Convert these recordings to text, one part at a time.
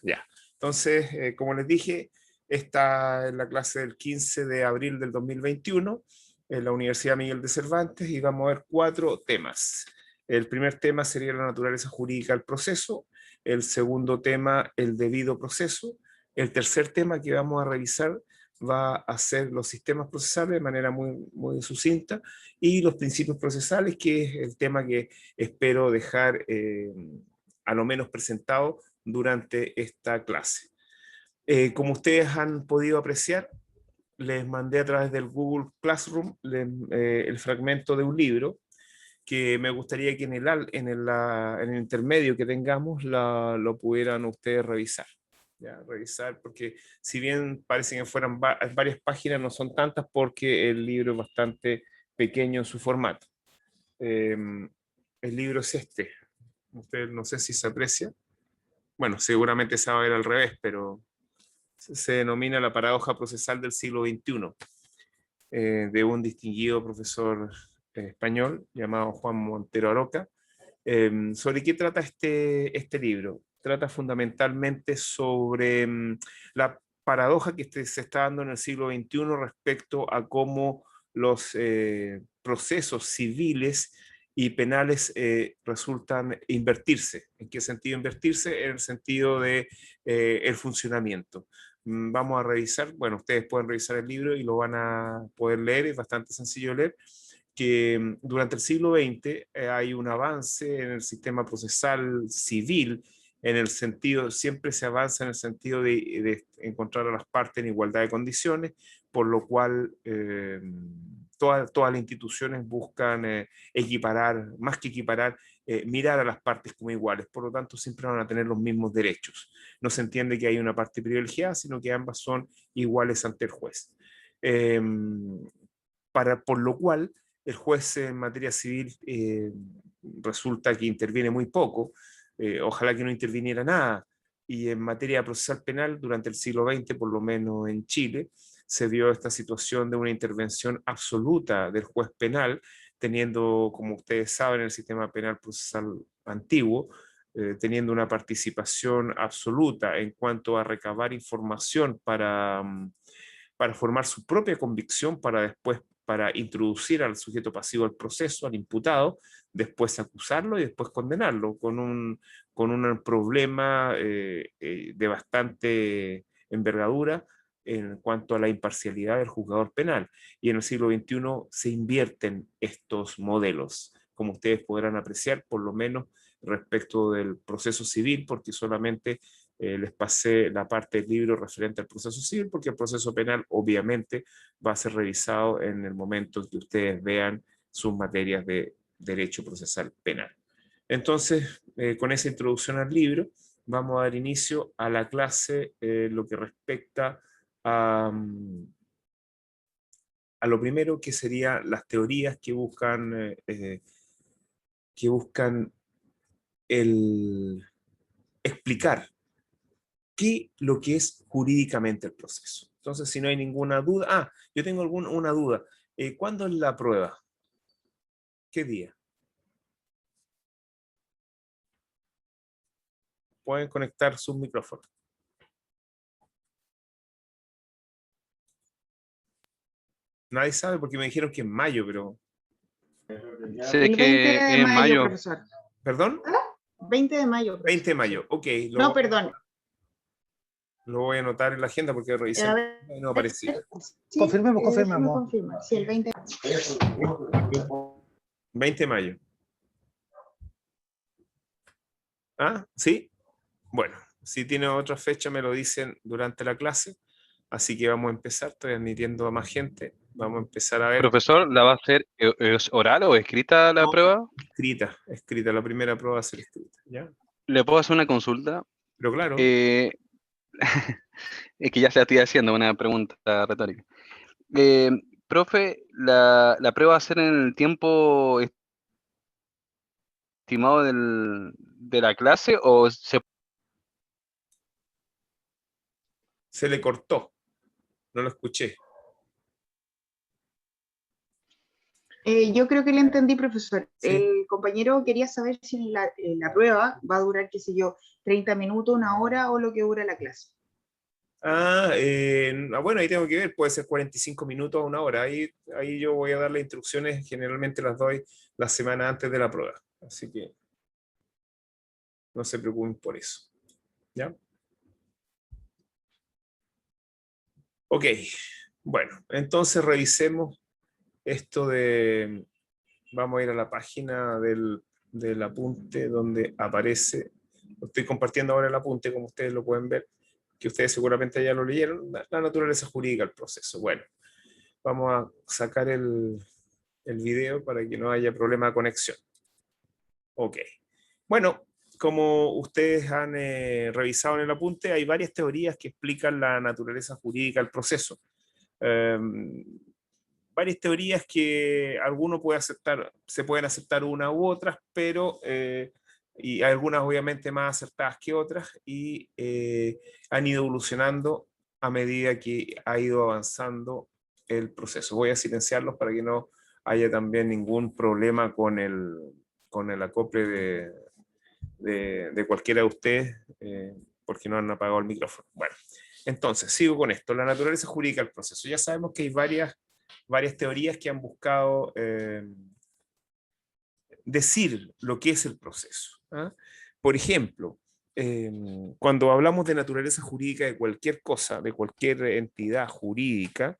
Ya. Entonces, como les dije, esta es la clase del 15 de abril del 2021 en la Universidad Miguel de Cervantes y vamos a ver 4 temas. El primer tema sería la naturaleza jurídica del proceso, el segundo tema, el debido proceso, el tercer tema que vamos a revisar va a ser los sistemas procesales de manera muy sucinta y los principios procesales, que es el tema que espero dejar a lo menos presentado durante esta clase. Como ustedes han podido apreciar, les mandé a través del Google Classroom el fragmento de un libro que me gustaría que en el intermedio que tengamos lo pudieran ustedes revisar. ¿Ya? Revisar, porque si bien parece que fueran varias páginas, no son tantas porque el libro es bastante pequeño en su formato. El libro es este. Usted no sé si se aprecia. Bueno, seguramente se va a ver al revés, pero se denomina La paradoja procesal del siglo XXI, de un distinguido profesor español llamado Juan Montero Aroca. ¿Sobre qué trata este libro? Trata fundamentalmente sobre la paradoja que se está dando en el siglo XXI respecto a cómo los procesos civiles y penales resultan invertirse. ¿En qué sentido invertirse? En el sentido de el funcionamiento. Vamos a revisar, bueno, ustedes pueden revisar el libro y lo van a poder leer, es bastante sencillo de leer, que durante el siglo XX hay un avance en el sistema procesal civil, en el sentido, siempre se avanza en el sentido de encontrar a las partes en igualdad de condiciones, por lo cual todas las instituciones buscan equiparar, más que equiparar, mirar a las partes como iguales, por lo tanto siempre van a tener los mismos derechos. No se entiende que hay una parte privilegiada, sino que ambas son iguales ante el juez. Por lo cual, el juez en materia civil resulta que interviene muy poco, ojalá que no interviniera nada, y en materia procesal penal, durante el siglo XX, por lo menos en Chile, se vio esta situación de una intervención absoluta del juez penal, teniendo, como ustedes saben, el sistema penal procesal antiguo, teniendo una participación absoluta en cuanto a recabar información para formar su propia convicción, para después para introducir al sujeto pasivo al proceso, al imputado, después acusarlo y después condenarlo, con un problema de bastante envergadura en cuanto a la imparcialidad del juzgador penal. Y en el siglo XXI se invierten estos modelos, como ustedes podrán apreciar, por lo menos respecto del proceso civil, porque solamente les pasé la parte del libro referente al proceso civil, porque el proceso penal obviamente va a ser revisado en el momento en que ustedes vean sus materias de derecho procesal penal. Entonces, con esa introducción al libro, vamos a dar inicio a la clase, lo que respecta a lo primero, que serían las teorías que buscan explicar lo que es jurídicamente el proceso. Entonces, si no hay ninguna duda, yo tengo una duda. ¿Cuándo es la prueba? ¿Qué día? Pueden conectar sus micrófonos. Nadie sabe porque me dijeron que en mayo, pero... Sé El 20 que de en mayo, mayo. profesor. ¿Perdón? 20 de mayo. Profesor. 20 de mayo, ok. No, perdón. Lo voy a anotar en la agenda porque revisé y no aparecía. Sí, confirmemos. Confirma. Sí, el 20 de mayo. 20 de mayo. ¿Sí? Bueno, si tiene otra fecha me lo dicen durante la clase. Así que vamos a empezar, estoy admitiendo a más gente. Vamos a empezar a ver. Profesor, ¿la va a hacer es oral o escrita la prueba? Escrita, la primera prueba va a ser escrita, ¿ya? ¿Le puedo hacer una consulta? Pero claro. Es que ya se la estoy haciendo una pregunta retórica. Profe, ¿la prueba va a ser en el tiempo estimado de la clase o Se le cortó, no lo escuché. Yo creo que le entendí, profesor. Sí. El compañero quería saber si la prueba va a durar, qué sé yo, 30 minutos, una hora o lo que dura la clase. Bueno, ahí tengo que ver, puede ser 45 minutos a una hora. Ahí yo voy a dar las instrucciones, generalmente las doy la semana antes de la prueba. Así que no se preocupen por eso. ¿Ya? Ok, bueno, entonces revisemos esto de... Vamos a ir a la página del apunte donde aparece... Estoy compartiendo ahora el apunte, como ustedes lo pueden ver, que ustedes seguramente ya lo leyeron, la naturaleza jurídica del proceso. Bueno, vamos a sacar el video para que no haya problema de conexión. Ok. Bueno, como ustedes han revisado en el apunte, hay varias teorías que explican la naturaleza jurídica del proceso. Varias teorías que alguno puede aceptar, se pueden aceptar una u otras, pero y algunas obviamente más acertadas que otras, y han ido evolucionando a medida que ha ido avanzando el proceso. Voy a silenciarlos para que no haya también ningún problema con el acople de cualquiera de ustedes, porque no han apagado el micrófono. Bueno, entonces, sigo con esto. La naturaleza jurídica del proceso. Ya sabemos que hay varias teorías que han buscado decir lo que es el proceso. ¿Ah? Por ejemplo, cuando hablamos de naturaleza jurídica de cualquier cosa, de cualquier entidad jurídica,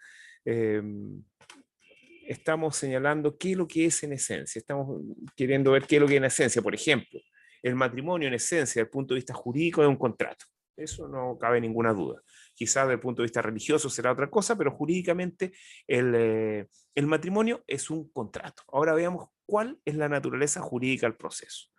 estamos señalando qué es lo que es en esencia. Estamos queriendo ver qué es lo que es en esencia. Por ejemplo, el matrimonio en esencia, desde el punto de vista jurídico, es un contrato. Eso no cabe ninguna duda. Quizás desde el punto de vista religioso será otra cosa, pero jurídicamente el matrimonio es un contrato. Ahora veamos cuál es la naturaleza jurídica del proceso.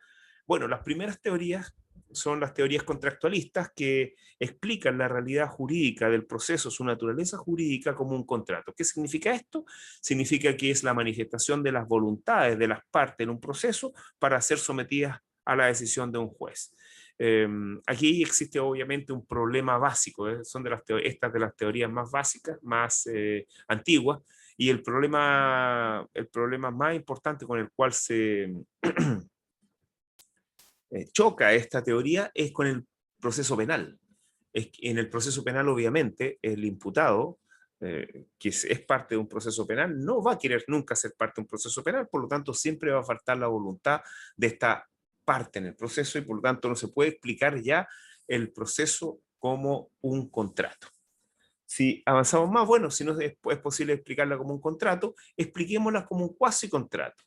Bueno, las primeras teorías son las teorías contractualistas que explican la realidad jurídica del proceso, su naturaleza jurídica como un contrato. ¿Qué significa esto? Significa que es la manifestación de las voluntades de las partes en un proceso para ser sometidas a la decisión de un juez. Aquí existe obviamente un problema básico, son estas de las teorías más básicas, más antiguas, y el problema más importante con el cual se choca esta teoría es con el proceso penal. En el proceso penal, obviamente, el imputado, que es parte de un proceso penal, no va a querer nunca ser parte de un proceso penal, por lo tanto, siempre va a faltar la voluntad de esta parte en el proceso y por lo tanto no se puede explicar ya el proceso como un contrato. Si avanzamos más, bueno, si no es posible explicarla como un contrato, expliquémosla como un cuasi contrato.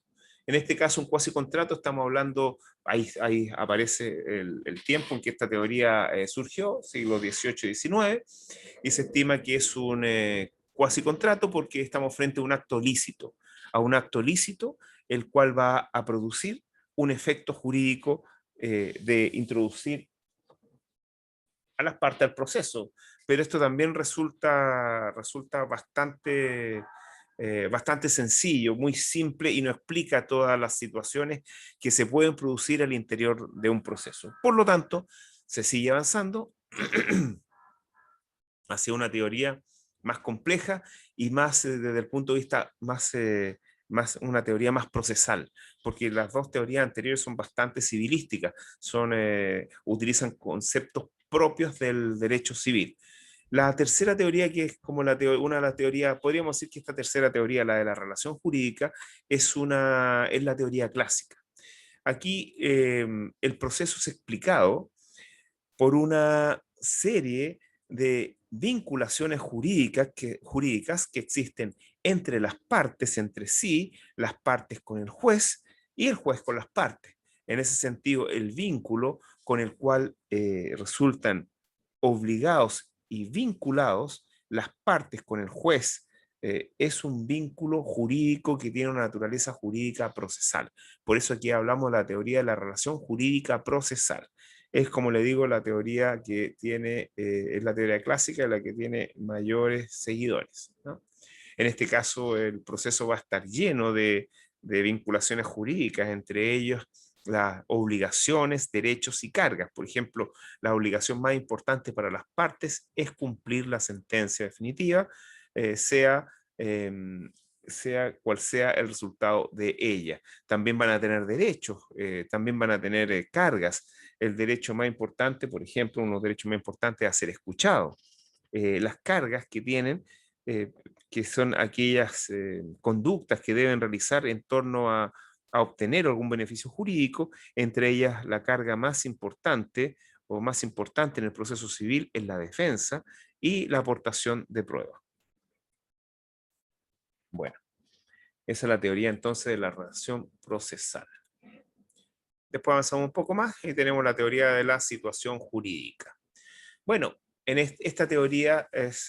En este caso, un cuasi contrato, estamos hablando, ahí aparece el tiempo en que esta teoría surgió, siglo XVIII y XIX, y se estima que es un cuasi contrato porque estamos frente a un acto lícito, el cual va a producir un efecto jurídico de introducir a las partes del proceso, pero esto también resulta bastante sencillo, muy simple y no explica todas las situaciones que se pueden producir al interior de un proceso. Por lo tanto, se sigue avanzando hacia una teoría más compleja y más desde el punto de vista más una teoría más procesal, porque las dos teorías anteriores son bastante civilísticas, utilizan conceptos propios del derecho civil. La tercera teoría, que es como una de las teorías, podríamos decir que esta tercera teoría, la de la relación jurídica, es la teoría clásica. Aquí el proceso es explicado por una serie de vinculaciones jurídicas que existen entre las partes, entre sí, las partes con el juez y el juez con las partes. En ese sentido, el vínculo con el cual resultan obligados y vinculados las partes con el juez es un vínculo jurídico que tiene una naturaleza jurídica procesal. Por eso aquí hablamos de la teoría de la relación jurídica procesal. Es, como le digo, la teoría que tiene, es la teoría clásica, la que tiene mayores seguidores, ¿no? En este caso, el proceso va a estar lleno de vinculaciones jurídicas, entre ellos las obligaciones, derechos y cargas. Por ejemplo, la obligación más importante para las partes es cumplir la sentencia definitiva, sea sea cual sea el resultado de ella. También van a tener derechos, también van a tener cargas. El derecho más importante, por ejemplo, uno de los derechos más importantes es a ser escuchado. Las cargas que tienen, que son aquellas conductas que deben realizar en torno a obtener algún beneficio jurídico, entre ellas la carga más importante o más importante en el proceso civil es la defensa y la aportación de pruebas. Bueno, esa es la teoría entonces de la relación procesal. Después avanzamos un poco más y tenemos la teoría de la situación jurídica. Bueno, en esta teoría es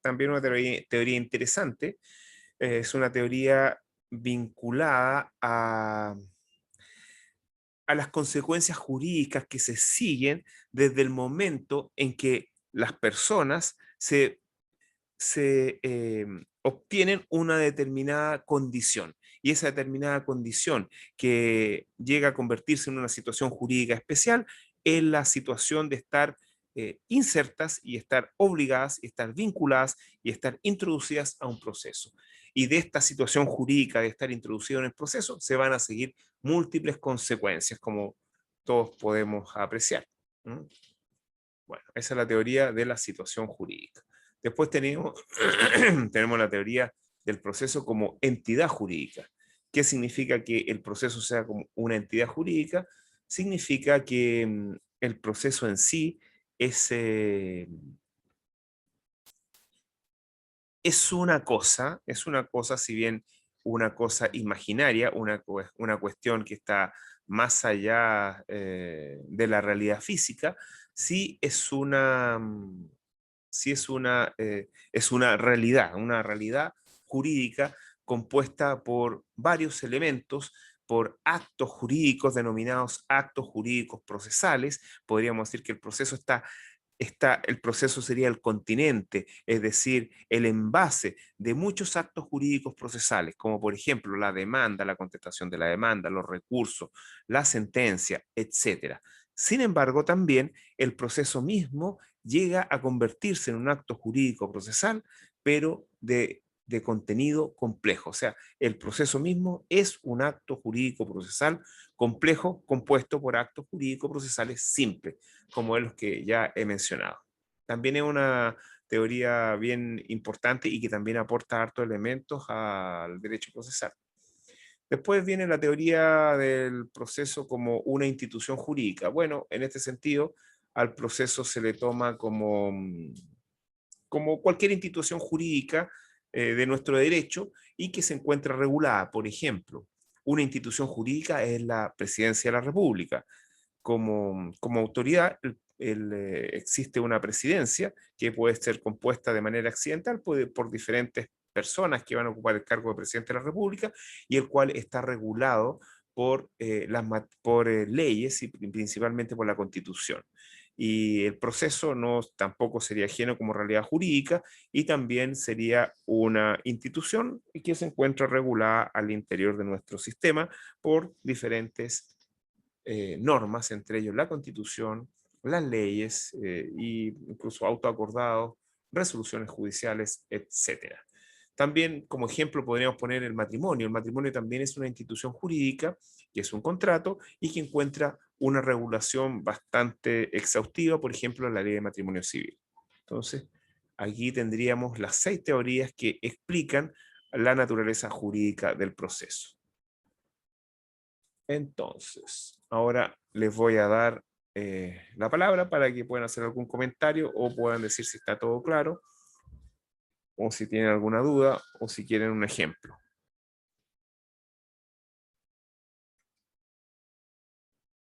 también una teoría interesante. Es una teoría vinculada a las consecuencias jurídicas que se siguen desde el momento en que las personas se obtienen una determinada condición. Y esa determinada condición que llega a convertirse en una situación jurídica especial es la situación de estar insertas y estar obligadas, y estar vinculadas y estar introducidas a un proceso. Y de esta situación jurídica de estar introducido en el proceso se van a seguir múltiples consecuencias, como todos podemos apreciar. Bueno, esa es la teoría de la situación jurídica. Después tenemos, tenemos la teoría del proceso como entidad jurídica. ¿Qué significa que el proceso sea como una entidad jurídica? Significa que el proceso en sí es una cosa, si bien una cosa imaginaria, una cuestión que está más allá de la realidad física, sí es es una realidad jurídica compuesta por varios elementos, por actos jurídicos denominados actos jurídicos procesales. Podríamos decir que el proceso el proceso sería el continente, es decir, el envase de muchos actos jurídicos procesales, como por ejemplo la demanda, la contestación de la demanda, los recursos, la sentencia, etc. Sin embargo, también el proceso mismo llega a convertirse en un acto jurídico procesal, pero de contenido complejo. O sea, el proceso mismo es un acto jurídico procesal complejo, compuesto por actos jurídicos procesales simples, como es los que ya he mencionado. También es una teoría bien importante y que también aporta hartos elementos al derecho procesal. Después viene la teoría del proceso como una institución jurídica. Bueno, en este sentido, al proceso se le toma como cualquier institución jurídica de nuestro derecho y que se encuentra regulada. Por ejemplo, una institución jurídica es la Presidencia de la República. Como autoridad, existe una presidencia que puede ser compuesta de manera accidental por diferentes personas que van a ocupar el cargo de presidente de la República, y el cual está regulado por leyes y principalmente por la Constitución. Y el proceso tampoco sería ajeno como realidad jurídica, y también sería una institución que se encuentra regulada al interior de nuestro sistema por diferentes normas, entre ellos la Constitución, las leyes e incluso autoacordados, resoluciones judiciales, etc. También como ejemplo podríamos poner el matrimonio. El matrimonio también es una institución jurídica, que es un contrato y que encuentra una regulación bastante exhaustiva, por ejemplo, en la ley de matrimonio civil. Entonces, aquí tendríamos las 6 teorías que explican la naturaleza jurídica del proceso. Entonces, ahora les voy a dar la palabra para que puedan hacer algún comentario o puedan decir si está todo claro, o si tienen alguna duda, o si quieren un ejemplo.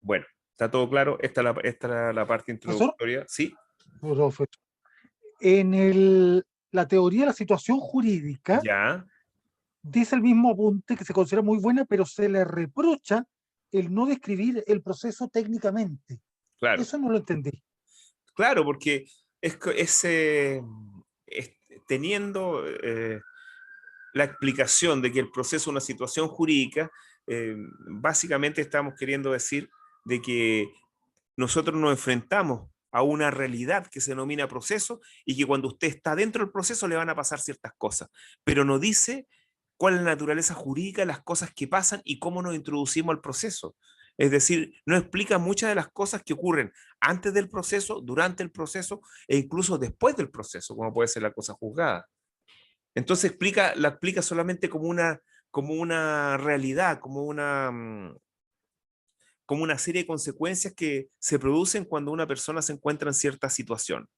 Bueno, ¿está todo claro? Esta es la parte introductoria. ¿Sí? Profesor, la teoría de la situación jurídica Ya. dice el mismo apunte que se considera muy buena, pero se le reprocha el no describir el proceso técnicamente. Claro. Eso no lo entendí. Claro, porque teniendo la explicación de que el proceso es una situación jurídica, básicamente estamos queriendo decir de que nosotros nos enfrentamos a una realidad que se denomina proceso, y que cuando usted está dentro del proceso le van a pasar ciertas cosas, pero no dice cuál es la naturaleza jurídica de las cosas que pasan y cómo nos introducimos al proceso. Es decir, no explica muchas de las cosas que ocurren antes del proceso, durante el proceso e incluso después del proceso, como puede ser la cosa juzgada. Entonces la explica solamente como una realidad, como una serie de consecuencias que se producen cuando una persona se encuentra en cierta situación.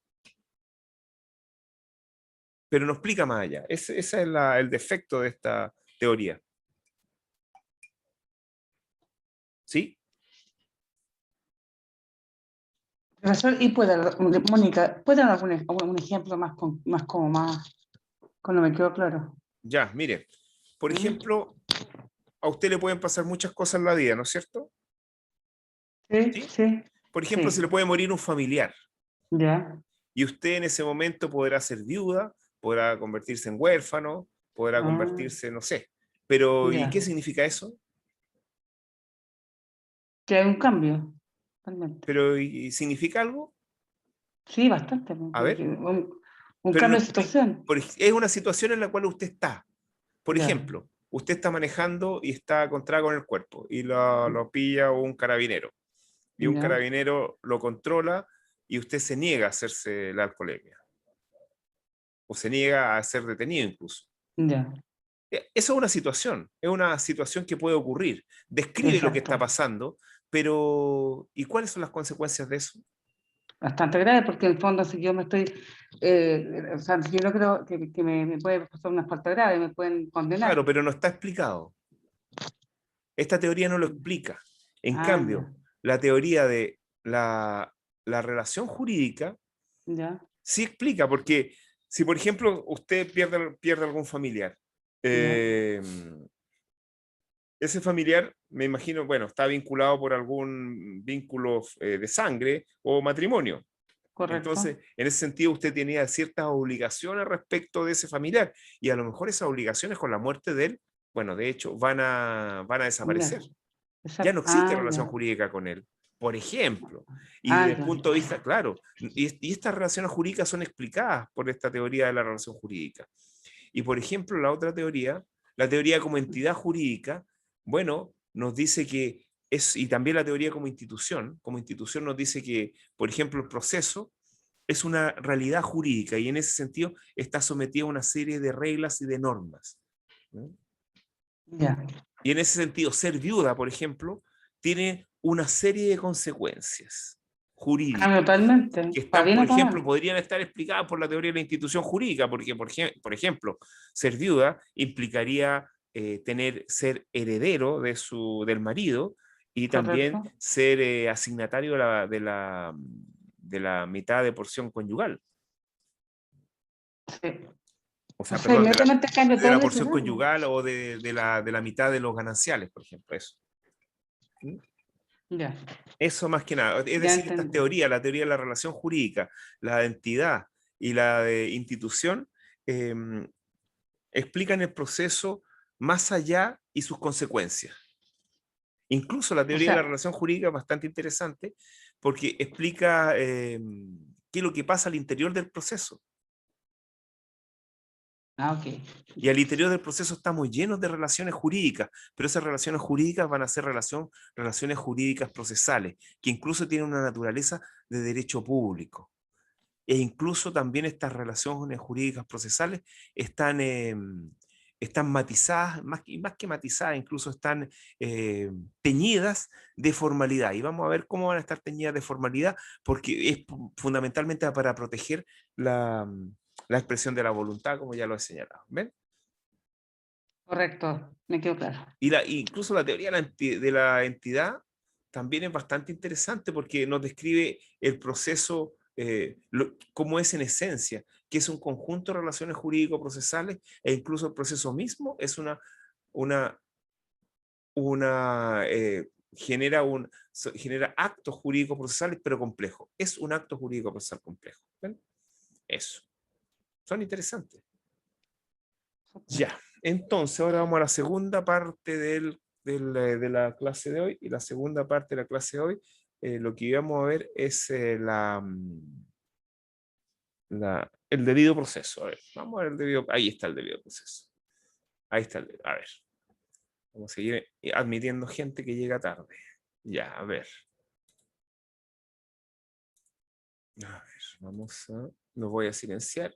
Pero no explica más allá. Ese es el defecto de esta teoría. ¿Sí? Profesor, y Mónica, ¿puede dar algún ejemplo más cuando me quedó claro? Ya, mire. Por ejemplo, a usted le pueden pasar muchas cosas en la vida, ¿no es cierto? Sí, ¿Sí? sí, Por ejemplo, sí. se le puede morir un familiar Ya, y usted en ese momento podrá ser viuda, podrá convertirse en huérfano, podrá convertirse, no sé. Pero, ¿y ya. qué significa eso? Que hay un cambio, realmente. Pero, ¿y significa algo? Sí, bastante. A ver, Un pero no cambio de explica. situación. Es una situación en la cual usted está. Por Ya, ejemplo, usted está manejando y está con trago en el cuerpo y lo pilla un carabinero. Y un ya, carabinero lo controla y usted se niega a hacerse la alcoholemia. O se niega a ser detenido incluso. ya. Eso es una situación que puede ocurrir. Describe lo que está Exacto. pasando, pero ¿y cuáles son las consecuencias de eso? Bastante grave, porque en el fondo, si yo me estoy. O sea, si yo no creo que me puede pasar una falta grave, me pueden condenar. Claro, pero no está explicado. Esta teoría no lo explica. En Ya, cambio, la teoría de la relación jurídica ya, sí explica, porque si, por ejemplo, usted pierde algún familiar, ya, eh, ese familiar, me imagino, bueno, está vinculado por algún vínculo de sangre o matrimonio. correcto. Entonces, en ese sentido, usted tenía ciertas obligaciones respecto de ese familiar y a lo mejor esas obligaciones con la muerte de él, bueno, de hecho, van a Ya, desaparecer. Ya no exacto. existe relación jurídica con él, por ejemplo. Y desde el Ya. punto de vista, claro, y estas relaciones jurídicas son explicadas por esta teoría de la relación jurídica. Y por ejemplo, la otra teoría, la teoría como entidad jurídica, bueno, nos dice que y también la teoría como institución nos dice que, por ejemplo, el proceso es una realidad jurídica y en ese sentido está sometido a una serie de reglas y de normas, ¿no? Ya. Y en ese sentido, ser viuda, por ejemplo, tiene una serie de consecuencias jurídicas Totalmente. que Para están, bien por o para ejemplo, mal. podrían estar explicadas por la teoría de la institución jurídica, porque, por ejemplo, ser viuda implicaría ser heredero del marido y también Correcto. ser asignatario de la mitad de porción conyugal. Sí. O O sea, sea, perdón, inmediatamente cambia de todo la el porción escenario. conyugal o de la mitad de los gananciales, por ejemplo, eso. ¿Mm? Ya, Eso más que nada. Es ya decir, estas entendí. teorías, la teoría de la relación jurídica, la de entidad y la de institución, eh, explican el proceso más allá y sus consecuencias. Incluso la O teoría de la sea, relación jurídica es bastante interesante porque explica qué es lo que pasa al interior del proceso. ok. Y al interior del proceso estamos llenos de relaciones jurídicas, pero esas relaciones jurídicas van a ser relaciones jurídicas procesales, que incluso tienen una naturaleza de derecho público. E incluso también estas relaciones jurídicas procesales están matizadas, más que matizadas, incluso están teñidas de formalidad. Y vamos a ver cómo van a estar teñidas de formalidad, porque es fundamentalmente para proteger la expresión de la voluntad, como ya lo he señalado. ¿Ven? Correcto, me quedó claro. Incluso la teoría de la entidad también es bastante interesante porque nos describe el proceso, cómo es en esencia, que es un conjunto de relaciones jurídico-procesales e incluso el proceso mismo es una, genera actos jurídico-procesales pero complejos. Es un acto jurídico-procesal complejo. ¿Ven? Eso. Son interesantes. Ya, entonces ahora vamos a la segunda parte de la clase de hoy. Y la segunda parte de la clase de hoy, lo que íbamos a ver es el debido proceso. A ver, vamos a ver el debido. Ahí está el debido proceso. Ahí está. A ver. Vamos a seguir admitiendo gente que llega tarde. Ya, a ver. A ver, vamos a... Lo voy a silenciar.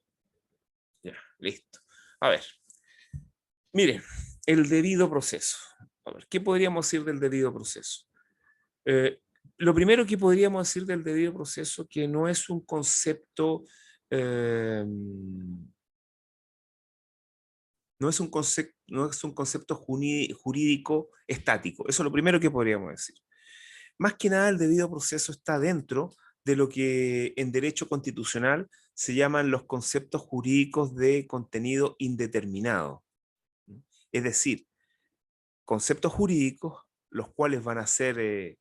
Ya, listo. A ver. Miren, el debido proceso. A ver, ¿qué podríamos decir del debido proceso? Lo primero que podríamos decir del debido proceso que no es un concepto... no es un concepto jurídico estático. Eso es lo primero que podríamos decir. Más que nada, el debido proceso está dentro de lo que en derecho constitucional se llaman los conceptos jurídicos de contenido indeterminado. Es decir, conceptos jurídicos los cuales van a ser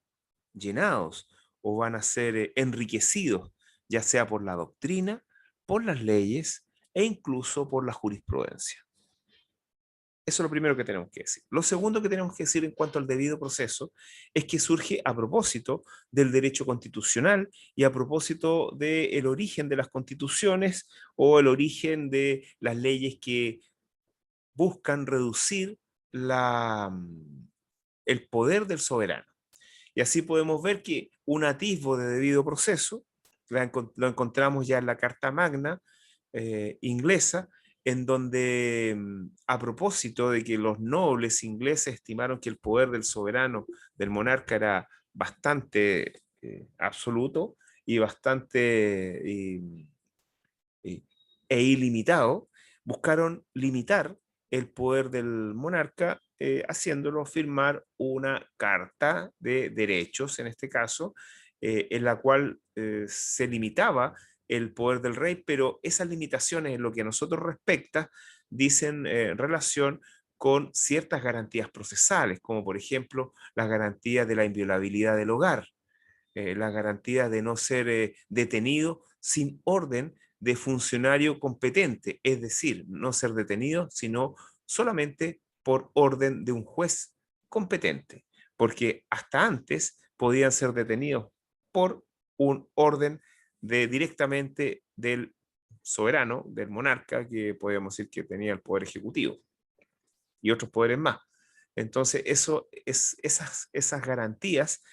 llenados o van a ser enriquecidos, ya sea por la doctrina, por las leyes e incluso por la jurisprudencia. Eso es lo primero que tenemos que decir. Lo segundo que tenemos que decir en cuanto al debido proceso es que surge a propósito del derecho constitucional y a propósito del origen de las constituciones o el origen de las leyes que buscan reducir el poder del soberano. Y así podemos ver que un atisbo de debido proceso lo encontramos ya en la Carta Magna inglesa, en donde a propósito de que los nobles ingleses estimaron que el poder del soberano, del monarca, era bastante absoluto y bastante e ilimitado, buscaron limitar el poder del monarca haciéndolo firmar una carta de derechos, en este caso, en la cual se limitaba el poder del rey, pero esas limitaciones en lo que a nosotros respecta dicen relación con ciertas garantías procesales, como por ejemplo las garantías de la inviolabilidad del hogar, la garantía de no ser detenido sin orden de funcionario competente, es decir, no ser detenido, sino solamente por orden de un juez competente, porque hasta antes podían ser detenidos por un orden directamente del soberano, del monarca, que podríamos decir que tenía el poder ejecutivo y otros poderes más. Entonces, esas garantías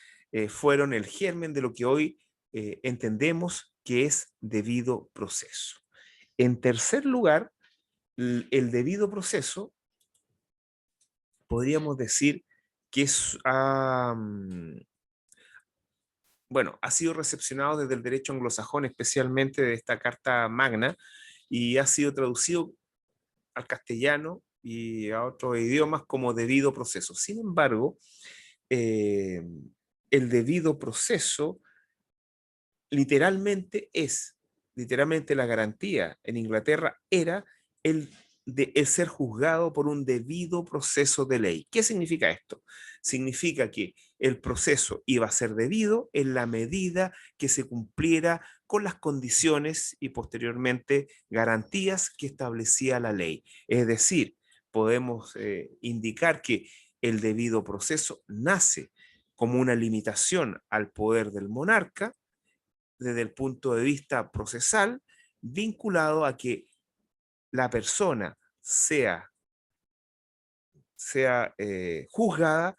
fueron el germen de lo que hoy entendemos que es debido proceso. En tercer lugar, el debido proceso, podríamos decir que bueno, ha sido recepcionado desde el derecho anglosajón, especialmente de esta Carta Magna, y ha sido traducido al castellano y a otros idiomas como debido proceso. Sin embargo, el debido proceso literalmente la garantía en Inglaterra era el ser juzgado por un debido proceso de ley. ¿Qué significa esto? Significa que el proceso iba a ser debido en la medida que se cumpliera con las condiciones y posteriormente garantías que establecía la ley. Es decir, podemos indicar que el debido proceso nace como una limitación al poder del monarca desde el punto de vista procesal, vinculado a que la persona sea juzgada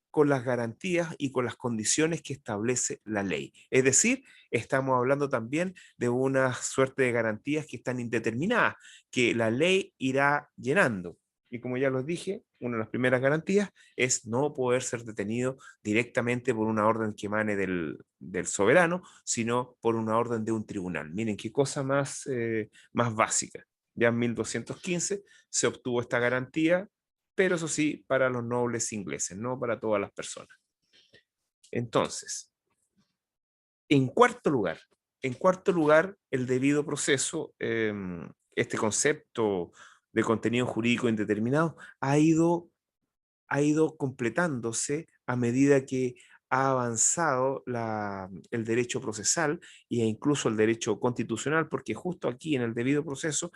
con las garantías y con las condiciones que establece la ley. Es decir, estamos hablando también de una suerte de garantías que están indeterminadas, que la ley irá llenando. Y como ya los dije, una de las primeras garantías es no poder ser detenido directamente por una orden que emane del soberano, sino por una orden de un tribunal. Miren qué cosa más básica. Ya en 1215 se obtuvo esta garantía, pero eso sí, para los nobles ingleses, no para todas las personas. Entonces, en cuarto lugar, el debido proceso, este concepto de contenido jurídico indeterminado, ha ido completándose a medida que ha avanzado el derecho procesal e incluso el derecho constitucional, porque justo aquí en el debido proceso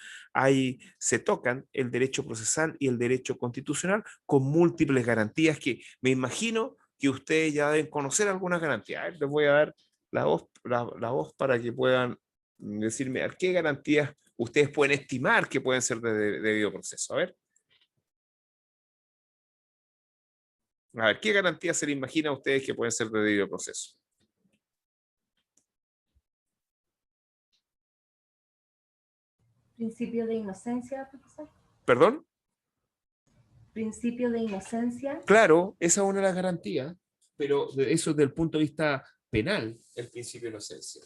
se tocan el derecho procesal y el derecho constitucional con múltiples garantías que me imagino que ustedes ya deben conocer algunas garantías. Les voy a dar la voz para que puedan decirme a qué garantías ustedes pueden estimar que pueden ser de debido proceso. A ver. A ver, ¿qué garantías se le imagina a ustedes que pueden ser de debido proceso? Principio de inocencia, profesor. ¿Perdón? Principio de inocencia. Claro, esa es una de las garantías, pero eso desde el punto de vista penal, el principio de inocencia.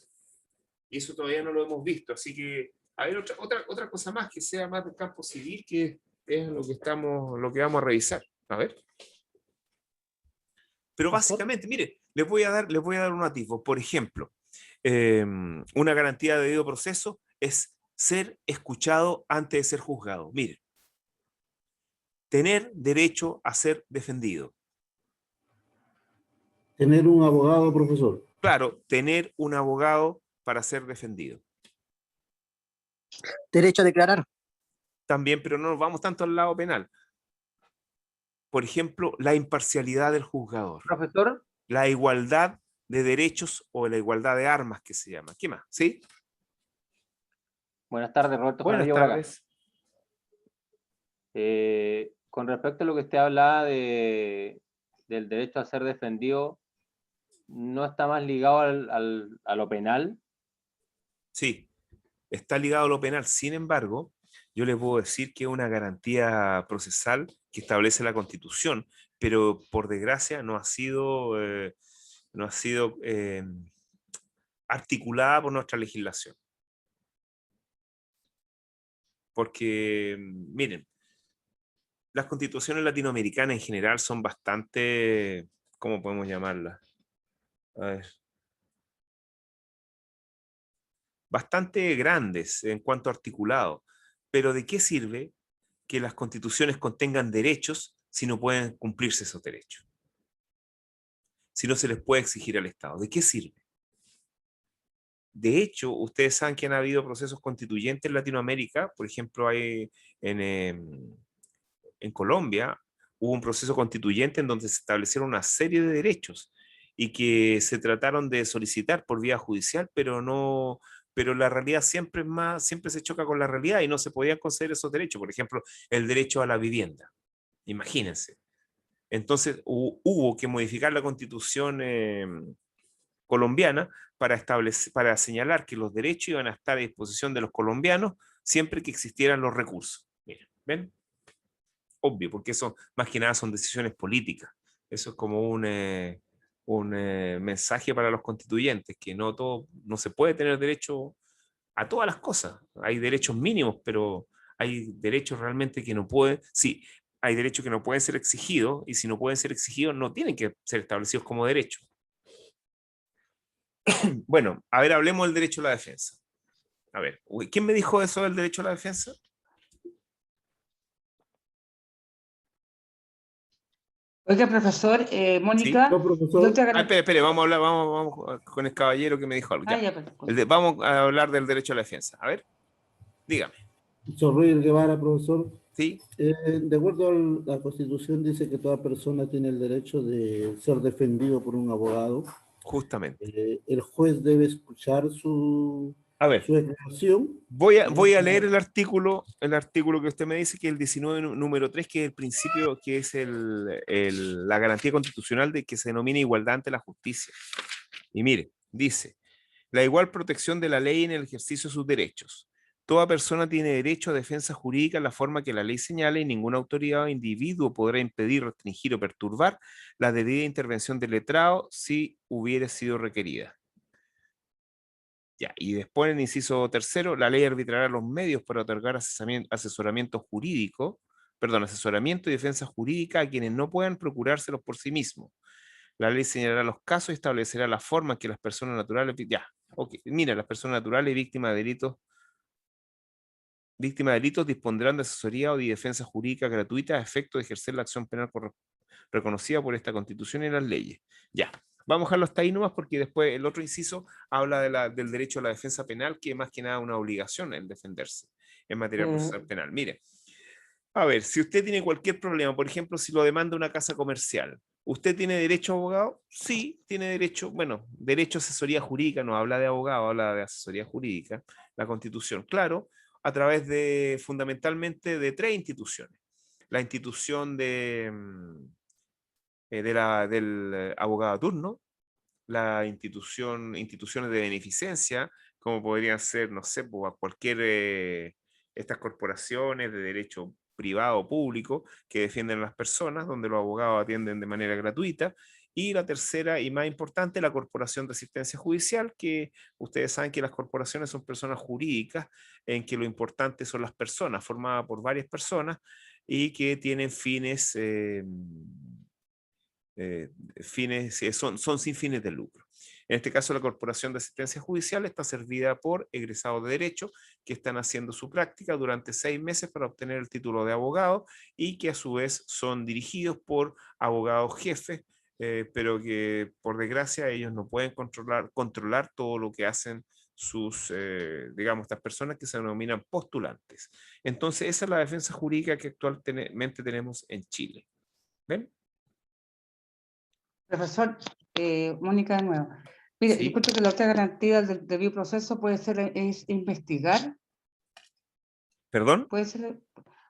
Y eso todavía no lo hemos visto, así que a ver otra cosa más que sea más del campo civil, que es lo que vamos a revisar. A ver. Pero básicamente, mire, les voy a dar un atisbo. Por ejemplo, una garantía de debido proceso es ser escuchado antes de ser juzgado. Miren, tener derecho a ser defendido. Tener un abogado, profesor. Claro, tener un abogado para ser defendido. Derecho a declarar. También, pero no nos vamos tanto al lado penal. Por ejemplo, la imparcialidad del juzgador. Profesor. La igualdad de derechos o la igualdad de armas que se llama. ¿Qué más? ¿Sí? Buenas tardes, Roberto. Buenas tardes. Con respecto a lo que usted hablaba del derecho a ser defendido, ¿no está más ligado a lo penal? Sí, está ligado a lo penal. Sin embargo, yo les puedo decir que es una garantía procesal que establece la Constitución, pero por desgracia no ha sido articulada por nuestra legislación. Porque, miren, las constituciones latinoamericanas en general son bastante, ¿cómo podemos llamarlas? A ver. Bastante grandes en cuanto a articulado. Pero ¿de qué sirve que las constituciones contengan derechos si no pueden cumplirse esos derechos? Si no se les puede exigir al Estado. ¿De qué sirve? De hecho, ustedes saben que han habido procesos constituyentes en Latinoamérica. Por ejemplo, hay en Colombia hubo un proceso constituyente en donde se establecieron una serie de derechos y que se trataron de solicitar por vía judicial, pero la realidad siempre se choca con la realidad y no se podían conceder esos derechos. Por ejemplo, el derecho a la vivienda. Imagínense. Entonces hubo que modificar la constitución colombiana para señalar que los derechos iban a estar a disposición de los colombianos siempre que existieran los recursos. Miren, ¿ven? Obvio, porque eso más que nada son decisiones políticas. Eso es como un mensaje para los constituyentes, que no se puede tener derecho a todas las cosas. Hay derechos mínimos, pero hay derechos realmente que no pueden, sí, hay derechos que no pueden ser exigidos, y si no pueden ser exigidos, no tienen que ser establecidos como derechos. Bueno, a ver, hablemos del derecho a la defensa. A ver, ¿quién me dijo eso del derecho a la defensa? Oiga, profesor, Mónica. ¿Sí? No, profesor. Espere, vamos a hablar, vamos con el caballero que me dijo algo. Ya. Vamos a hablar del derecho a la defensa. A ver, dígame. Soy Guevara, profesor. Sí. De acuerdo a la Constitución dice que toda persona tiene el derecho de ser defendido por un abogado. Justamente. El juez debe escuchar su declaración. Voy a leer el artículo que usted me dice, que es el 19 número 3, que es el principio, que es la garantía constitucional de que se denomina igualdad ante la justicia. Y mire, dice, la igual protección de la ley en el ejercicio de sus derechos. Toda persona tiene derecho a defensa jurídica en la forma que la ley señale, y ninguna autoridad o individuo podrá impedir, restringir o perturbar la debida intervención del letrado si hubiere sido requerida. Ya, y después en el inciso tercero, la ley arbitrará los medios para otorgar asesoramiento y defensa jurídica a quienes no puedan procurárselos por sí mismos. La ley señalará los casos y establecerá la forma en que las personas naturales, las personas naturales víctimas de delitos dispondrán de asesoría o de defensa jurídica gratuita a efecto de ejercer la acción penal reconocida por esta Constitución y las leyes. Ya, vamos a dejarlo hasta ahí nomás, porque después el otro inciso habla del derecho a la defensa penal, que es más que nada una obligación el defenderse en materia procesal penal. Mire, a ver, si usted tiene cualquier problema, por ejemplo, si lo demanda una casa comercial, ¿usted tiene derecho a abogado? Sí, tiene derecho, derecho a asesoría jurídica, no habla de abogado, habla de asesoría jurídica, la Constitución, claro, a través fundamentalmente de 3 instituciones. La institución del abogado a turno, las instituciones de beneficencia, como podrían ser, no sé, pues, cualquier, estas corporaciones de derecho privado o público que defienden a las personas, donde los abogados atienden de manera gratuita. Y la tercera y más importante, la Corporación de Asistencia Judicial, que ustedes saben que las corporaciones son personas jurídicas, en que lo importante son las personas, formadas por varias personas y que tienen fines, son sin fines de lucro. En este caso, la Corporación de Asistencia Judicial está servida por egresados de Derecho que están haciendo su práctica durante 6 meses para obtener el título de abogado y que a su vez son dirigidos por abogados jefes, pero que por desgracia ellos no pueden controlar todo lo que hacen sus, digamos, estas personas que se denominan postulantes. Entonces, esa es la defensa jurídica que actualmente tenemos en Chile. ¿Ven? Profesor, Mónica de nuevo. Mire, Sí. yo creo que la otra garantía del debido proceso puede ser es investigar. ¿Perdón? Puede ser,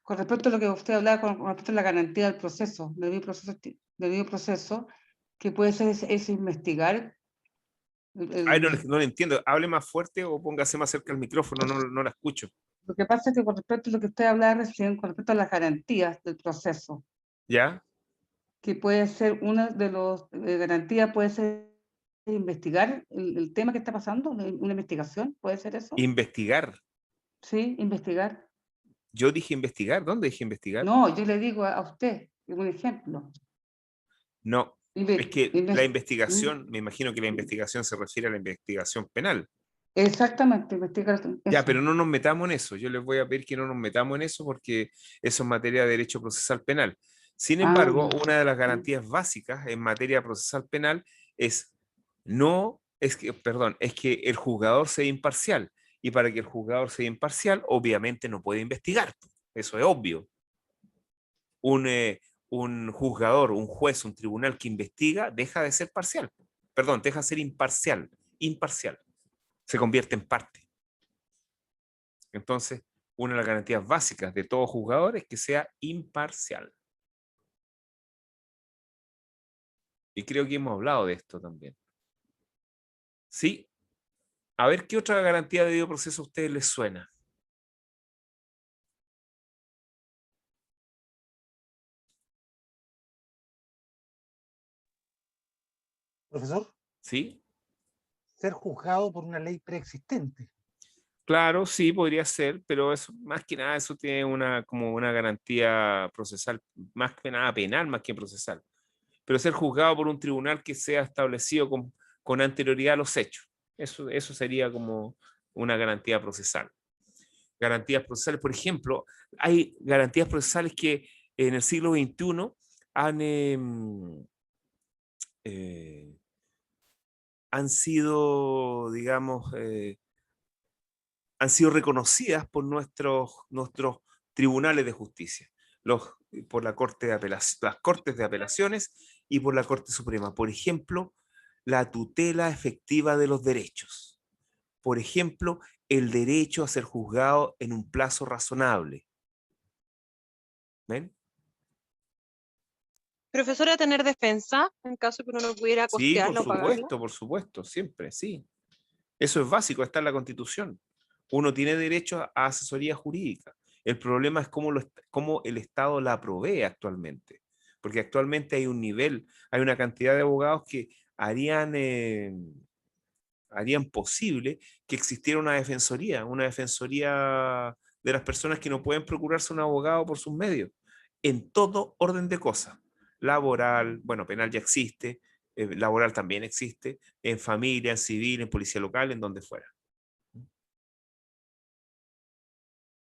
con respecto a lo que usted hablaba, con respecto a la garantía del proceso, del debido proceso, que puede ser es investigar. Ay, no lo entiendo. Hable más fuerte o póngase más cerca al micrófono, no la escucho. Lo que pasa es que con respecto a lo que usted hablaba recién, con respecto a las garantías del proceso, ¿Ya? que puede ser una de las garantías, puede ser investigar el tema que está pasando, una investigación, ¿puede ser eso? Investigar. Sí, investigar. Yo dije investigar. ¿Dónde dije investigar? No, yo le digo a usted, un ejemplo. No. Es que la ¿Mm? investigación, me imagino que la investigación se refiere a la investigación penal. Exactamente, investigar. Ya, Eso. pero no nos metamos en eso. Yo les voy a pedir que no nos metamos en eso porque eso es materia de derecho procesal penal. Sin embargo, Ah, una de las garantías básicas en materia procesal penal es que el juzgador sea imparcial. Y para que el juzgador sea imparcial, obviamente no puede investigar. Eso es obvio. Un juzgador, un juez, un tribunal que investiga, deja de ser parcial. Perdón, deja de ser imparcial. Se convierte en parte. Entonces, una de las garantías básicas de todo juzgador es que sea imparcial. Y creo que hemos hablado de esto también. ¿Sí? A ver, ¿qué otra garantía de debido proceso a ustedes les suena? Profesor, ¿Sí? ser juzgado por una ley preexistente. Claro, sí, podría ser, pero eso, más que nada, eso tiene como una garantía procesal, más que nada penal, más que procesal. Pero ser juzgado por un tribunal que sea establecido con anterioridad a los hechos. Eso sería como una garantía procesal. Garantías procesales, por ejemplo, hay garantías procesales que en el siglo XXI han sido, digamos, han sido reconocidas por nuestros tribunales de justicia, por la Corte de las Cortes de Apelaciones y por la Corte Suprema. Por ejemplo, la tutela efectiva de los derechos. Por ejemplo, el derecho a ser juzgado en un plazo razonable. ¿Ven? Profesora, ¿tener defensa en caso que uno no pudiera Sí, costearla o pagarla? por supuesto, siempre, sí. Eso es básico, está en la Constitución. Uno tiene derecho a asesoría jurídica. El problema es cómo el Estado la provee actualmente. Porque actualmente hay hay una cantidad de abogados que harían posible que existiera una defensoría de las personas que no pueden procurarse un abogado por sus medios, en todo orden de cosas. Laboral, bueno, penal ya existe, laboral también existe, en familia, en civil, en policía local, en donde fuera.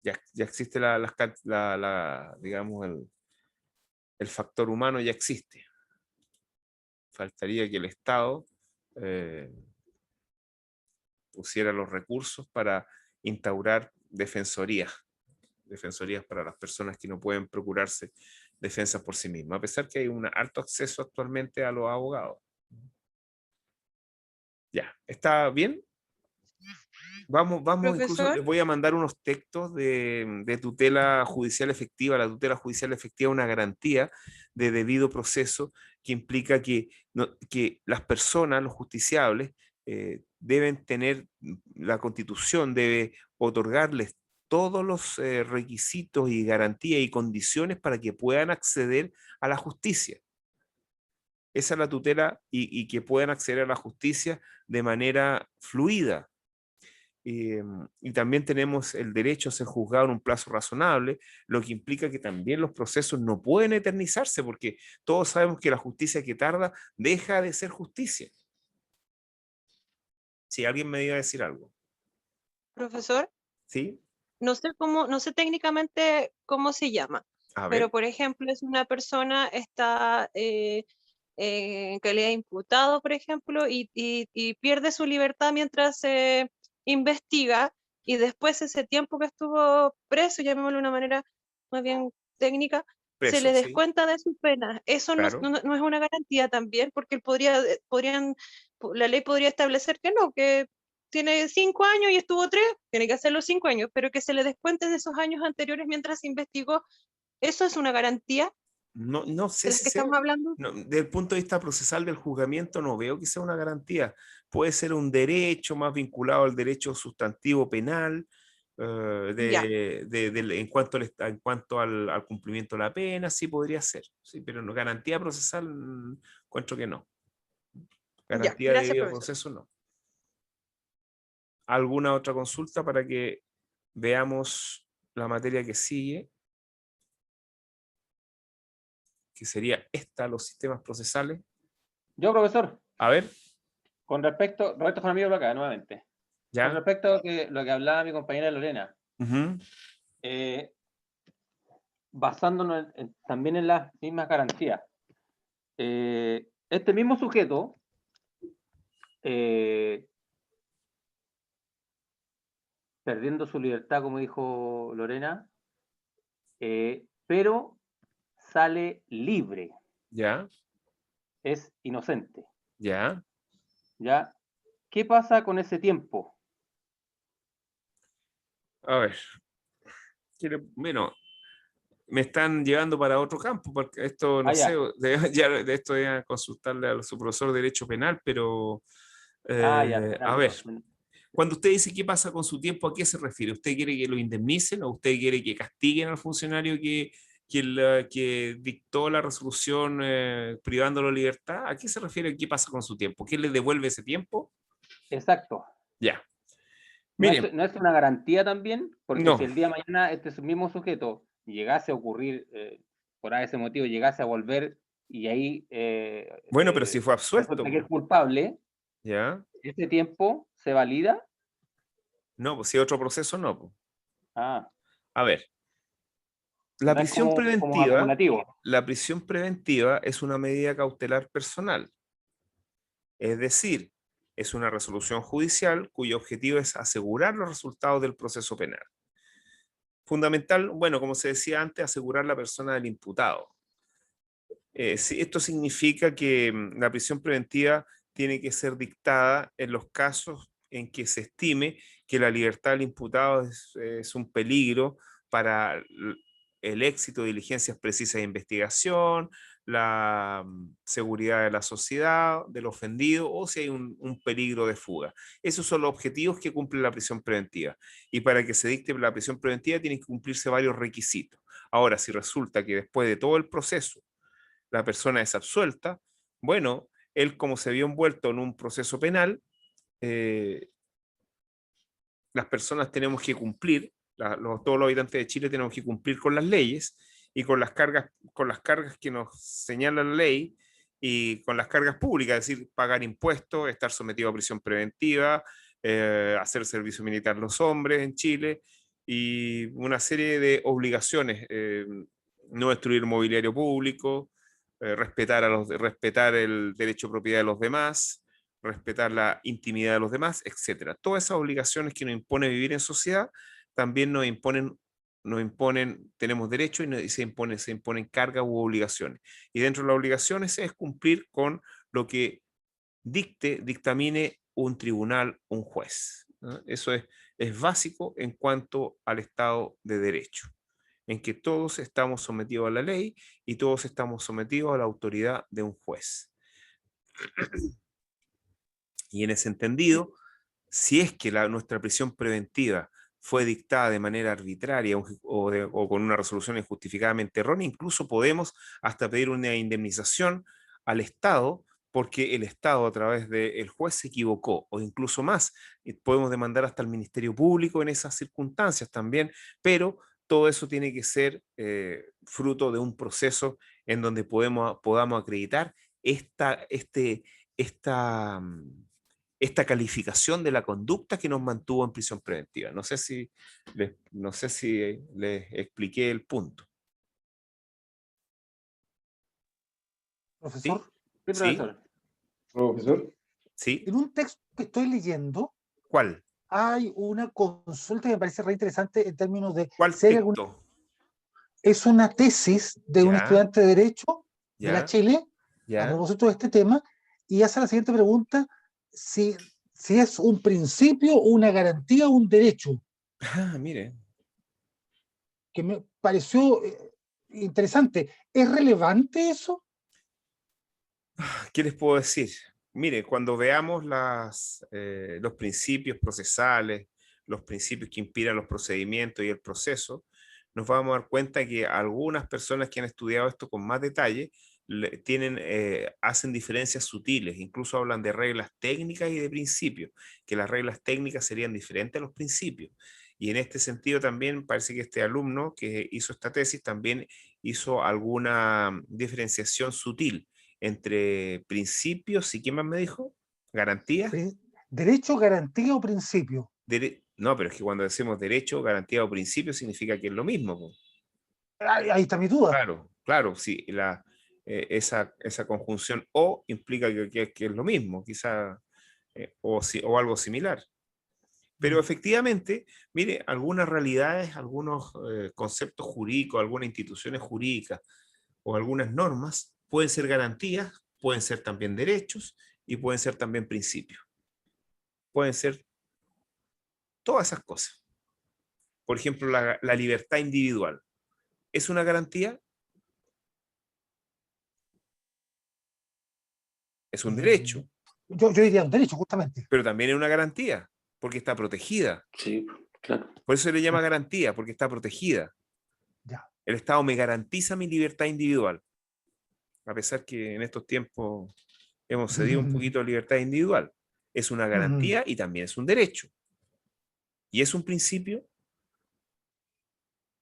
Ya existe digamos, el factor humano ya existe. Faltaría que el Estado pusiera los recursos para instaurar defensorías para las personas que no pueden procurarse defensas por sí mismas, a pesar que hay un alto acceso actualmente a los abogados. Ya, ¿está bien? Vamos, incluso Profesor. les voy a mandar unos textos de tutela judicial efectiva. La tutela judicial efectiva es una garantía de debido proceso que implica que, que las personas, los justiciables, deben tener, la Constitución debe otorgarles todos los requisitos y garantías y condiciones para que puedan acceder a la justicia. Esa es la tutela y que puedan acceder a la justicia de manera fluida. Y también tenemos el derecho a ser juzgado en un plazo razonable, lo que implica que también los procesos no pueden eternizarse, porque todos sabemos que la justicia que tarda deja de ser justicia. Si alguien me iba a decir algo. Profesor, ¿Sí? no sé técnicamente cómo se llama, A pero ver. por ejemplo, si una persona está en calidad de imputado, por ejemplo, y pierde su libertad mientras se investiga, y después ese tiempo que estuvo preso, llamémoslo de una manera más bien técnica, se Preso, le sí. descuenta de su pena. Eso Claro. no es una garantía también, porque la ley podría establecer que no, que tiene 5 años y estuvo 3, tiene que hacer los 5 años, pero que se le descuenten de esos años anteriores mientras se investigó. ¿Eso es una garantía No sé de las si que sea, estamos hablando? desde el punto de vista procesal del juzgamiento no veo que sea una garantía. Puede ser un derecho más vinculado al derecho sustantivo penal, Ya, en cuanto al cumplimiento de la pena, sí podría ser, sí, pero no, garantía procesal encuentro que no. ya. Garantía de Gracias, debido profesor. proceso no. ¿Alguna otra consulta para que veamos la materia que sigue? Que sería esta, los sistemas procesales. Yo, profesor, A ver, con respecto, Roberto Jaramillo por acá, nuevamente. Con ya. respecto a lo que hablaba mi compañera Lorena, Ujú. basándonos también en las mismas garantías. Este mismo sujeto perdiendo su libertad, como dijo Lorena, pero sale libre, Ya, es inocente. ya. ¿Ya? ¿Qué pasa con ese tiempo? A ver. Bueno, me están llevando para otro campo, porque esto, no sé, Ya. de esto voy a consultarle a su profesor de Derecho Penal, pero Ya, a penal, ver, no. cuando usted dice qué pasa con su tiempo, ¿a qué se refiere? ¿Usted quiere que lo indemnicen o usted quiere que castiguen al funcionario que dictó la resolución privándolo de libertad? ¿A qué se refiere qué pasa con su tiempo? ¿Quién le devuelve ese tiempo? Exacto. Ya. ¿No Miren, es una garantía también? Porque no. si el día de mañana este mismo sujeto llegase a ocurrir, por ese motivo, llegase a volver y ahí Bueno, pero si fue absuelto, resulta que es culpable, ¿ya? ¿ese tiempo se valida? No, pues si hay otro proceso, no. Pues. Ah, A ver, la no es prisión como preventiva, acumulativo. la prisión preventiva es una medida cautelar personal. Es decir, es una resolución judicial cuyo objetivo es asegurar los resultados del proceso penal. Fundamental, bueno, como se decía antes, asegurar la persona del imputado. Esto significa que la prisión preventiva tiene que ser dictada en los casos en que se estime que la libertad del imputado es un peligro para el éxito de diligencias precisas de investigación, la seguridad de la sociedad, del ofendido, o si hay un peligro de fuga. Esos son los objetivos que cumple la prisión preventiva. Y para que se dicte la prisión preventiva tienen que cumplirse varios requisitos. Ahora, si resulta que después de todo el proceso la persona es absuelta, bueno, él como se vio envuelto en un proceso penal, las personas tenemos que cumplir, todos los habitantes de Chile tenemos que cumplir con las leyes y con las cargas que nos señala la ley y con las cargas públicas, es decir, pagar impuestos, estar sometido a prisión preventiva, hacer servicio militar los hombres en Chile y una serie de obligaciones, no destruir mobiliario público, respetar el derecho a propiedad de los demás, respetar la intimidad de los demás, etcétera. Todas esas obligaciones que nos impone vivir en sociedad también nos imponen, tenemos derecho y se imponen cargas u obligaciones. Y dentro de las obligaciones es cumplir con lo que dictamine un tribunal, un juez. ¿no? Eso es básico en cuanto al Estado de Derecho, en que todos estamos sometidos a la ley y todos estamos sometidos a la autoridad de un juez. Y en ese entendido, si es que nuestra prisión preventiva fue dictada de manera arbitraria o con una resolución injustificadamente errónea, incluso podemos hasta pedir una indemnización al Estado porque el Estado a través del juez se equivocó, o incluso más, podemos demandar hasta el Ministerio Público en esas circunstancias también, pero todo eso tiene que ser fruto de un proceso en donde podamos acreditar esta calificación de la conducta que nos mantuvo en prisión preventiva. No sé si les expliqué el punto. Profesor, Sí, ¿Sí? profesor. Profesor, ¿Sí? en un texto que estoy leyendo, ¿Cuál? hay una consulta que me parece re interesante en términos de ¿Cuál si hay alguna- texto? es una tesis de un Ya. estudiante de Derecho de ¿Ya? la Chile a ¿Ya? propósito de este tema, y hace la siguiente pregunta: si es un principio, una garantía o un derecho, Ah, mire. que me pareció interesante. ¿Es relevante eso? ¿Qué les puedo decir? Mire, cuando veamos los principios procesales, los principios que inspiran los procedimientos y el proceso, nos vamos a dar cuenta que algunas personas que han estudiado esto con más detalle hacen diferencias sutiles, incluso hablan de reglas técnicas y de principios, que las reglas técnicas serían diferentes a los principios. Y en este sentido también parece que este alumno que hizo esta tesis también hizo alguna diferenciación sutil entre principios y ¿qué más me dijo? ¿Garantías? ¿Derecho, garantía o principio? No, pero es que cuando decimos derecho, garantía o principio significa que es lo mismo, po. Ahí está mi duda. Claro, claro, sí, esa conjunción o implica que es lo mismo, quizá, o algo similar. Pero efectivamente, mire, algunas realidades, algunos conceptos jurídicos, algunas instituciones jurídicas o algunas normas pueden ser garantías, pueden ser también derechos y pueden ser también principios. Pueden ser todas esas cosas. Por ejemplo, la libertad individual. ¿Es una garantía? Es un derecho, Yo diría un derecho, justamente. pero también es una garantía, porque está protegida. sí, claro. Por eso se le llama garantía, porque está protegida. Ya. El Estado me garantiza mi libertad individual, a pesar que en estos tiempos hemos cedido un poquito de libertad individual. Es una garantía y también es un derecho. ¿Y es un principio?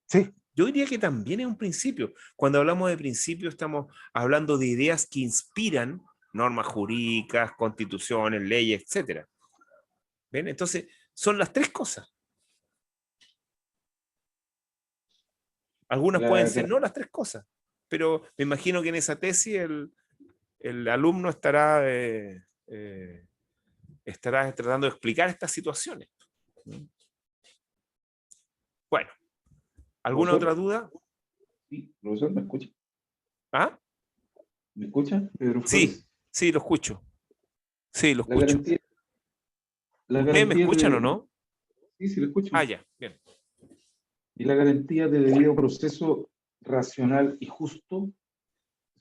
Sí. Yo diría que también es un principio. Cuando hablamos de principio estamos hablando de ideas que inspiran normas jurídicas, constituciones, leyes, etc. ¿Ven? Entonces, son las tres cosas. Algunas pueden ser no las tres cosas, pero me imagino que en esa tesis el alumno estará tratando de explicar estas situaciones. Bueno, ¿alguna Profesor. otra duda? Sí, profesor, ¿me escucha? ¿Ah? ¿Me escucha, Pedro Sí, Flores? sí, lo escucho. Sí, lo La escucho. garantía. La ¿Ustedes me garantía escuchan o no? Sí, sí, lo escucho. Ah, ya, bien. Y la garantía de debido proceso racional y justo.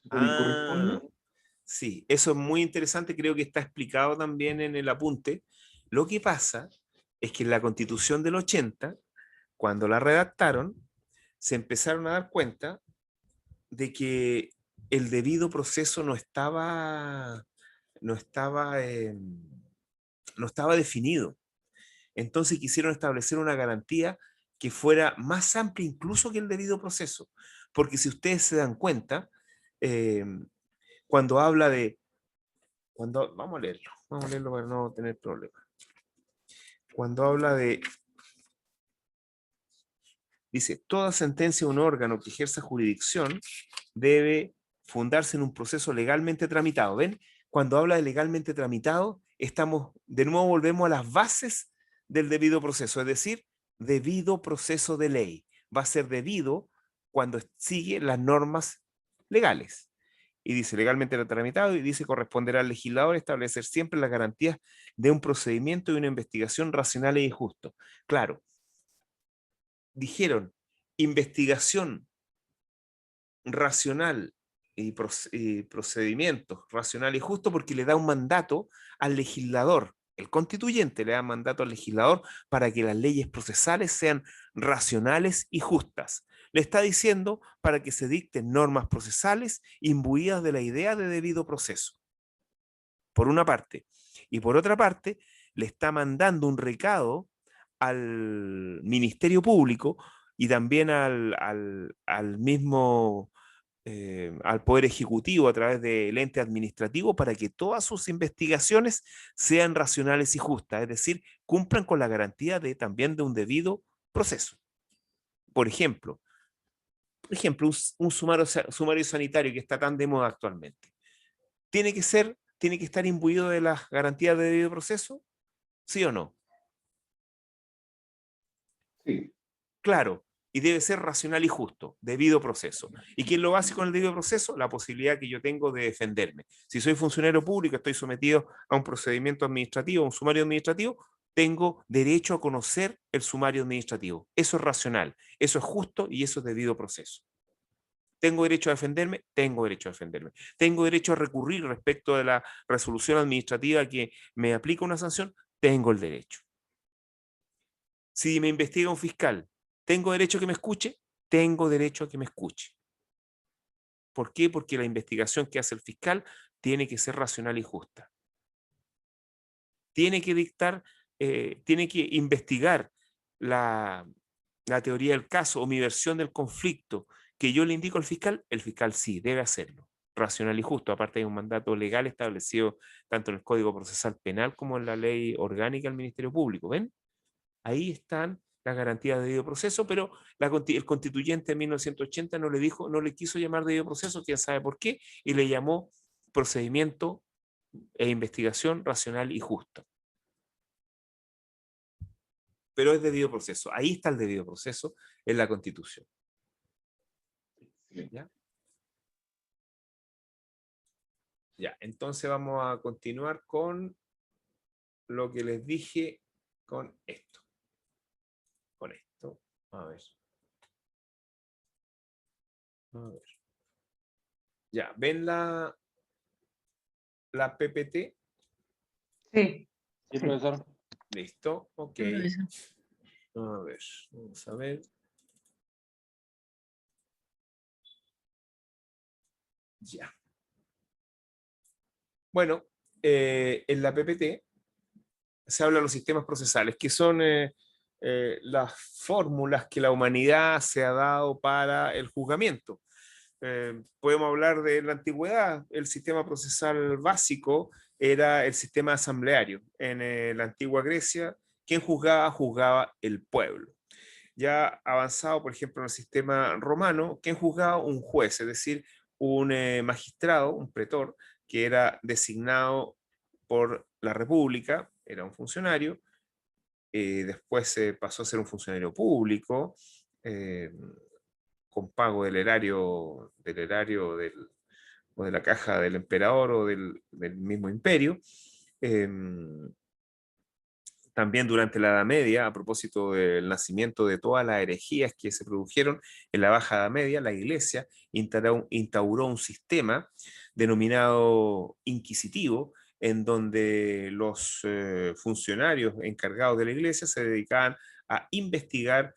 ¿Eso también corresponde? Sí, eso es muy interesante, creo que está explicado también en el apunte. Lo que pasa es que en la Constitución del 80, cuando la redactaron, se empezaron a dar cuenta de que el debido proceso no estaba definido. Entonces quisieron establecer una garantía que fuera más amplia incluso que el debido proceso. Porque si ustedes se dan cuenta, cuando habla de... vamos a leerlo para no tener problemas. Cuando habla de... Dice, toda sentencia de un órgano que ejerza jurisdicción debe fundarse en un proceso legalmente tramitado. ¿Ven? Cuando habla de legalmente tramitado, de nuevo volvemos a las bases del debido proceso, es decir, debido proceso de ley. Va a ser debido cuando sigue las normas legales. y dice legalmente tramitado, y dice corresponderá al legislador establecer siempre las garantías de un procedimiento y una investigación racional y justo. Claro, dijeron investigación racional y procedimientos racional y justo porque le da un mandato al legislador. El constituyente le da mandato al legislador para que las leyes procesales sean racionales y justas. Le está diciendo para que se dicten normas procesales imbuidas de la idea de debido proceso. Por una parte. Y por otra parte, le está mandando un recado al Ministerio Público y también al mismo al Poder Ejecutivo a través del ente administrativo para que todas sus investigaciones sean racionales y justas, es decir, cumplan con la garantía también de un debido proceso. Por ejemplo, un sumario sanitario que está tan de moda actualmente. ¿Tiene que estar imbuido de las garantías de debido proceso? ¿Sí o no? Sí. Claro. Y debe ser racional y justo, debido proceso. ¿Y quién lo hace con el debido proceso? La posibilidad que yo tengo de defenderme. Si soy funcionario público, estoy sometido a un procedimiento administrativo, a un sumario administrativo, tengo derecho a conocer el sumario administrativo. Eso es racional, eso es justo y eso es debido proceso. ¿Tengo derecho a defenderme? Tengo derecho a defenderme. ¿Tengo derecho a recurrir respecto de la resolución administrativa que me aplica una sanción? Tengo el derecho. Si me investiga un fiscal, ¿tengo derecho a que me escuche? Tengo derecho a que me escuche. ¿Por qué? Porque la investigación que hace el fiscal tiene que ser racional y justa. Tiene que tiene que investigar la teoría del caso o mi versión del conflicto que yo le indico al fiscal. El fiscal sí, debe hacerlo. Racional y justo. Aparte hay un mandato legal establecido tanto en el Código Procesal Penal como en la Ley Orgánica del Ministerio Público. ¿Ven? Ahí están las garantías de debido proceso, pero el constituyente en 1980 no le quiso llamar debido proceso, quién sabe por qué, y le llamó procedimiento e investigación racional y justa. Pero es debido proceso. Ahí está el debido proceso en la Constitución. ¿Ya? Ya, entonces vamos a continuar con lo que les dije con esto. Con esto. A ver. Ya, ¿ven la PPT? Sí. Sí, profesor. Listo, ok. A ver, vamos a ver. Ya. Bueno, en la PPT se habla de los sistemas procesales, que son las fórmulas que la humanidad se ha dado para el juzgamiento. Podemos hablar de la antigüedad. El sistema procesal básico era el sistema asambleario. En la antigua Grecia, ¿quién juzgaba? Juzgaba el pueblo. Ya avanzado, por ejemplo, en el sistema romano, ¿quién juzgaba? Un juez, es decir, un magistrado, un pretor, que era designado por la República, era un funcionario, después pasó a ser un funcionario público, con pago del erario o de la caja del emperador o del mismo imperio. También durante la Edad Media, a propósito del nacimiento de todas las herejías que se produjeron en la Baja Edad Media, la Iglesia instauró un sistema denominado inquisitivo, en donde los funcionarios encargados de la Iglesia se dedicaban a investigar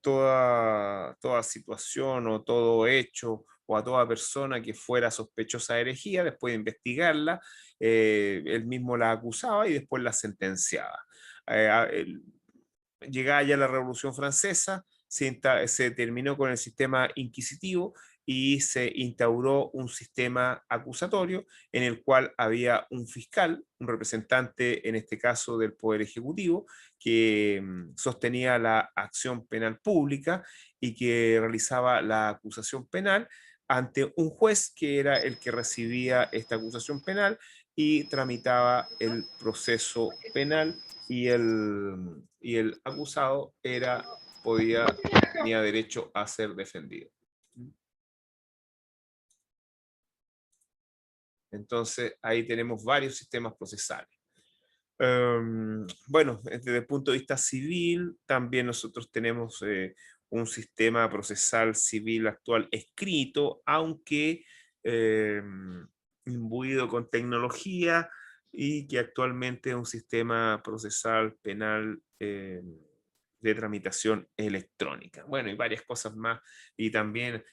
toda situación o todo hecho o a toda persona que fuera sospechosa de herejía, después de investigarla, él mismo la acusaba y después la sentenciaba. Llegada ya la Revolución Francesa, se terminó con el sistema inquisitivo y se instauró un sistema acusatorio en el cual había un fiscal, un representante, en este caso del Poder Ejecutivo, que sostenía la acción penal pública y que realizaba la acusación penal ante un juez que era el que recibía esta acusación penal y tramitaba el proceso penal, y el acusado tenía derecho a ser defendido. Entonces, ahí tenemos varios sistemas procesales. Bueno, desde el punto de vista civil, también nosotros tenemos un sistema procesal civil actual escrito, aunque imbuido con tecnología, y que actualmente es un sistema procesal penal de tramitación electrónica. Bueno, y varias cosas más, y también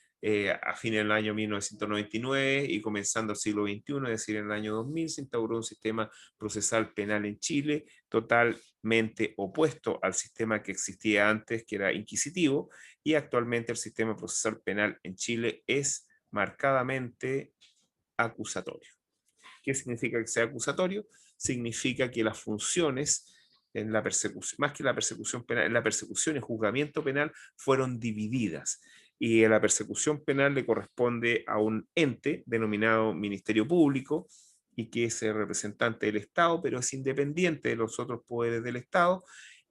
a fines del año 1999 y comenzando el siglo XXI, es decir, en el año 2000, se instauró un sistema procesal penal en Chile totalmente opuesto al sistema que existía antes, que era inquisitivo, y actualmente el sistema procesal penal en Chile es marcadamente acusatorio. ¿Qué significa que sea acusatorio? Significa que las funciones en la persecución, más que la persecución penal, en la persecución y juzgamiento penal fueron divididas, y a la persecución penal le corresponde a un ente denominado Ministerio Público, y que es el representante del Estado, pero es independiente de los otros poderes del Estado,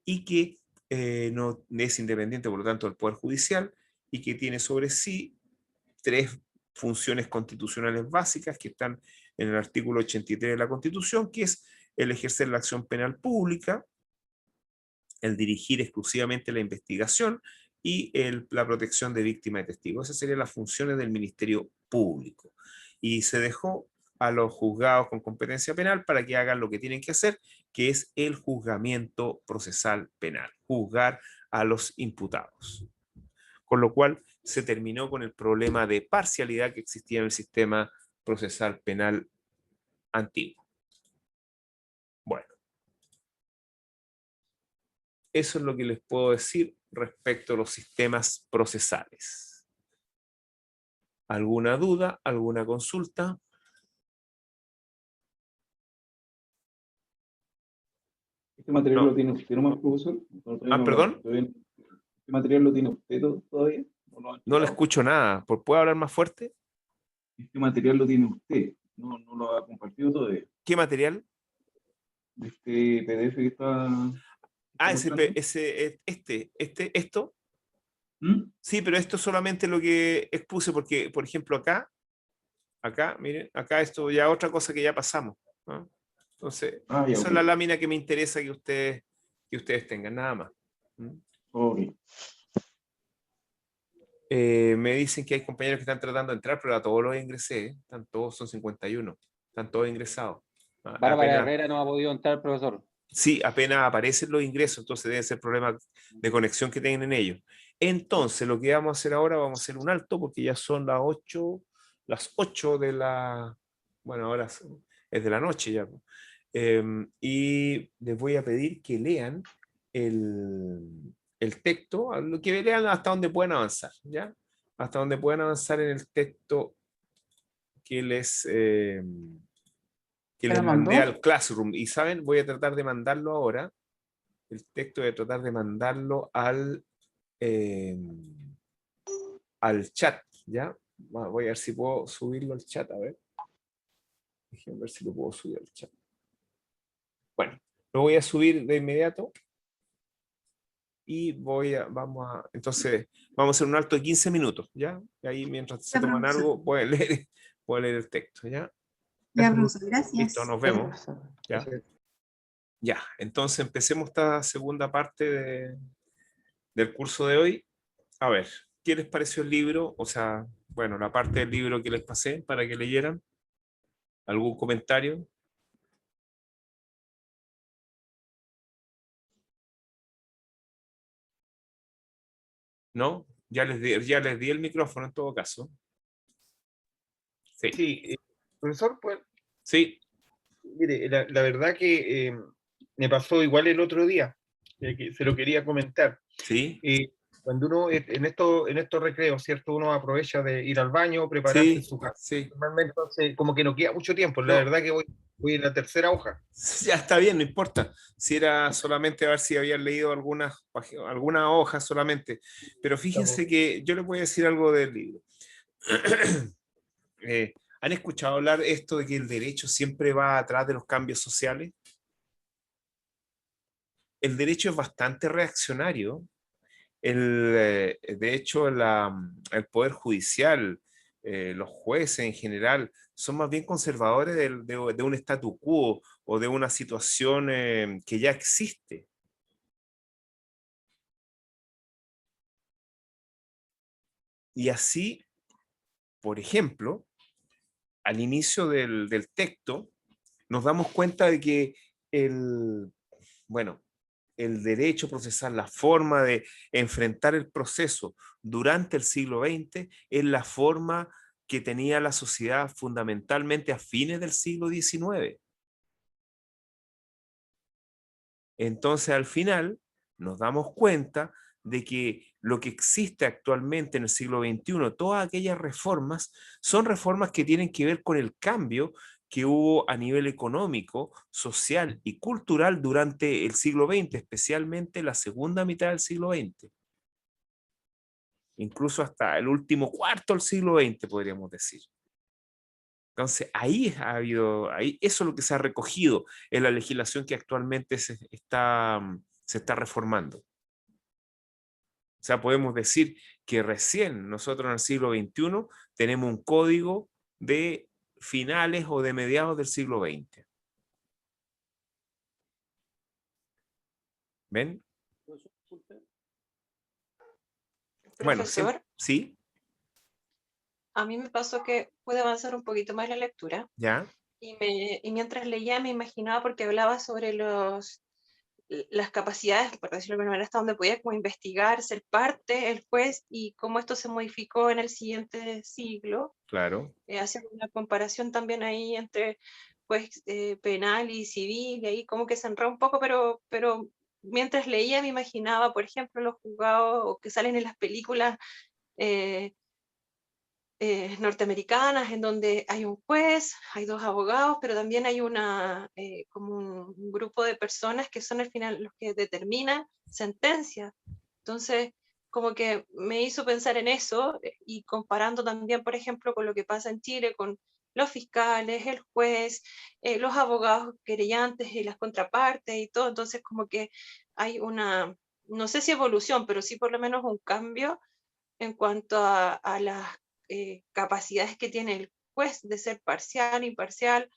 y que no es independiente, por lo tanto, del Poder Judicial, y que tiene sobre sí 3 funciones constitucionales básicas que están en el artículo 83 de la Constitución, que es el ejercer la acción penal pública, el dirigir exclusivamente la investigación y la protección de víctimas y testigos. Esas serían las funciones del Ministerio Público. Y se dejó a los juzgados con competencia penal para que hagan lo que tienen que hacer, que es el juzgamiento procesal penal, juzgar a los imputados. Con lo cual se terminó con el problema de parcialidad que existía en el sistema procesal penal antiguo. Bueno, eso es lo que les puedo decir respecto a los sistemas procesales. ¿Alguna duda? ¿Alguna consulta? ¿Este material No. lo tiene usted nomás, profesor? ¿Perdón? ¿Este material lo tiene usted todavía? No le escucho nada. ¿Puede hablar más fuerte? Este material lo tiene usted, no lo ha compartido todavía. ¿Qué material? Este PDF que está... ¿Esto? ¿Mm? Sí, pero esto solamente lo que expuse, porque, por ejemplo, acá, miren, acá esto ya otra cosa que ya pasamos, ¿no? Entonces, ya, esa okay. es la lámina que me interesa que ustedes tengan, nada más. Okay. Me dicen que hay compañeros que están tratando de entrar, pero a todos los ingresé, son 51, están todos ingresados. Bárbara Herrera no ha podido entrar, profesor. Sí, apenas aparecen los ingresos, entonces debe ser problema de conexión que tienen ellos. Entonces, lo que vamos a hacer ahora, vamos a hacer un alto, porque ya son las 8 de la... Bueno, ahora es de la noche ya. Y les voy a pedir que lean el texto, lo que lean hasta donde puedan avanzar, ¿ya? Hasta donde puedan avanzar en el texto que les mandé al Classroom. Y saben, voy a tratar de mandarlo ahora. El texto voy a tratar de mandarlo al chat, ¿ya? Voy a ver si puedo subirlo al chat, a ver. Déjenme ver si lo puedo subir al chat. Bueno, lo voy a subir de inmediato. Y entonces, vamos a hacer un alto de 15 minutos, ¿ya? Y ahí mientras se toman algo, pueden leer el texto, ¿ya? Ya, profesor, gracias. Listo, nos vemos. ¿Ya? Ya, entonces empecemos esta segunda parte del curso de hoy. A ver, ¿qué les pareció el libro? O sea, bueno, la parte del libro que les pasé para que leyeran. ¿Algún comentario? ¿No? Ya les di el micrófono en todo caso. Sí, profesor, pues. Sí. Mire, la verdad que me pasó igual el otro día, que se lo quería comentar. Sí. Cuando uno en estos recreos, ¿cierto? Uno aprovecha de ir al baño, prepararse en su casa. Sí. Normalmente, entonces, como que no queda mucho tiempo. La verdad que voy en la tercera hoja. Ya está bien, no importa. Si era solamente a ver si habían leído algunas hojas solamente. Pero fíjense que yo les voy a decir algo del libro. ¿Han escuchado hablar esto de que el derecho siempre va atrás de los cambios sociales? El derecho es bastante reaccionario. De hecho, el Poder Judicial los jueces en general son más bien conservadores de un statu quo o de una situación que ya existe. Y así, por ejemplo, al inicio del texto, nos damos cuenta de que el derecho procesal, la forma de enfrentar el proceso durante el siglo XX es la forma que tenía la sociedad fundamentalmente a fines del siglo XIX. Entonces, al final, nos damos cuenta de que lo que existe actualmente en el siglo XXI, todas aquellas reformas, son reformas que tienen que ver con el cambio que hubo a nivel económico, social y cultural durante el siglo XX, especialmente la segunda mitad del siglo XX. Incluso hasta el último cuarto del siglo XX, podríamos decir. Entonces, ahí eso es lo que se ha recogido en la legislación que actualmente se está reformando. O sea, podemos decir que recién nosotros en el siglo XXI tenemos un código de finales o de mediados del siglo XX. ¿Ven? Bueno, Profesor, sí, a mí me pasó que pude avanzar un poquito más la lectura ya, y mientras leía me imaginaba, porque hablaba sobre las capacidades, por decirlo de alguna manera, hasta donde podía como investigar, ser parte, el juez, y cómo esto se modificó en el siguiente siglo, claro. haciendo una comparación también ahí entre juez penal y civil, y ahí como que se enredó un poco, pero mientras leía me imaginaba, por ejemplo, los juzgados o que salen en las películas norteamericanas, en donde hay un juez, hay dos abogados, pero también hay como un grupo de personas que son al final los que determinan sentencias. Entonces, como que me hizo pensar en eso, y comparando también, por ejemplo, con lo que pasa en Chile, con los fiscales, el juez, los abogados querellantes y las contrapartes y todo. Entonces, como que hay no sé si evolución, pero sí por lo menos un cambio en cuanto a las capacidades que tiene el juez de ser parcial, imparcial,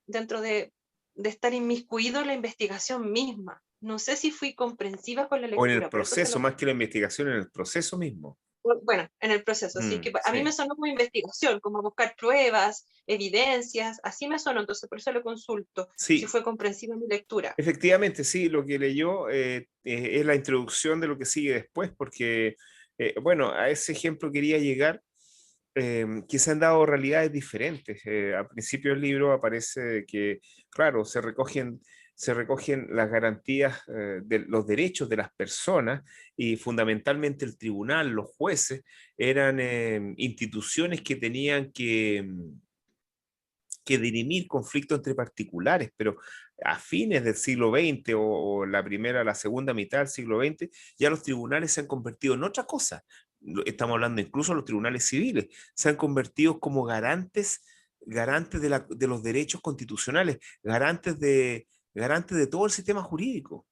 dentro de estar inmiscuido en la investigación misma. No sé si fui comprensiva con la O en el lectura. Por eso proceso, más que la investigación, en el proceso mismo. bueno, en el proceso, así que a mí Sí. me sonó como investigación, como buscar pruebas, evidencias, así me sonó, entonces por eso le consulto, Sí. si fue comprensiva mi lectura. Efectivamente, sí, lo que leyó es la introducción de lo que sigue después, porque, bueno, a ese ejemplo quería llegar, que se han dado realidades diferentes. Al principio del libro aparece que, claro, se recogen las garantías de los derechos de las personas, y fundamentalmente el tribunal, los jueces, eran instituciones que tenían que dirimir conflictos entre particulares, pero a fines del siglo XX o la segunda mitad del siglo XX, ya los tribunales se han convertido en otra cosa. Estamos hablando incluso de los tribunales civiles, se han convertido como garantes de los derechos constitucionales, garantes de todo el sistema jurídico.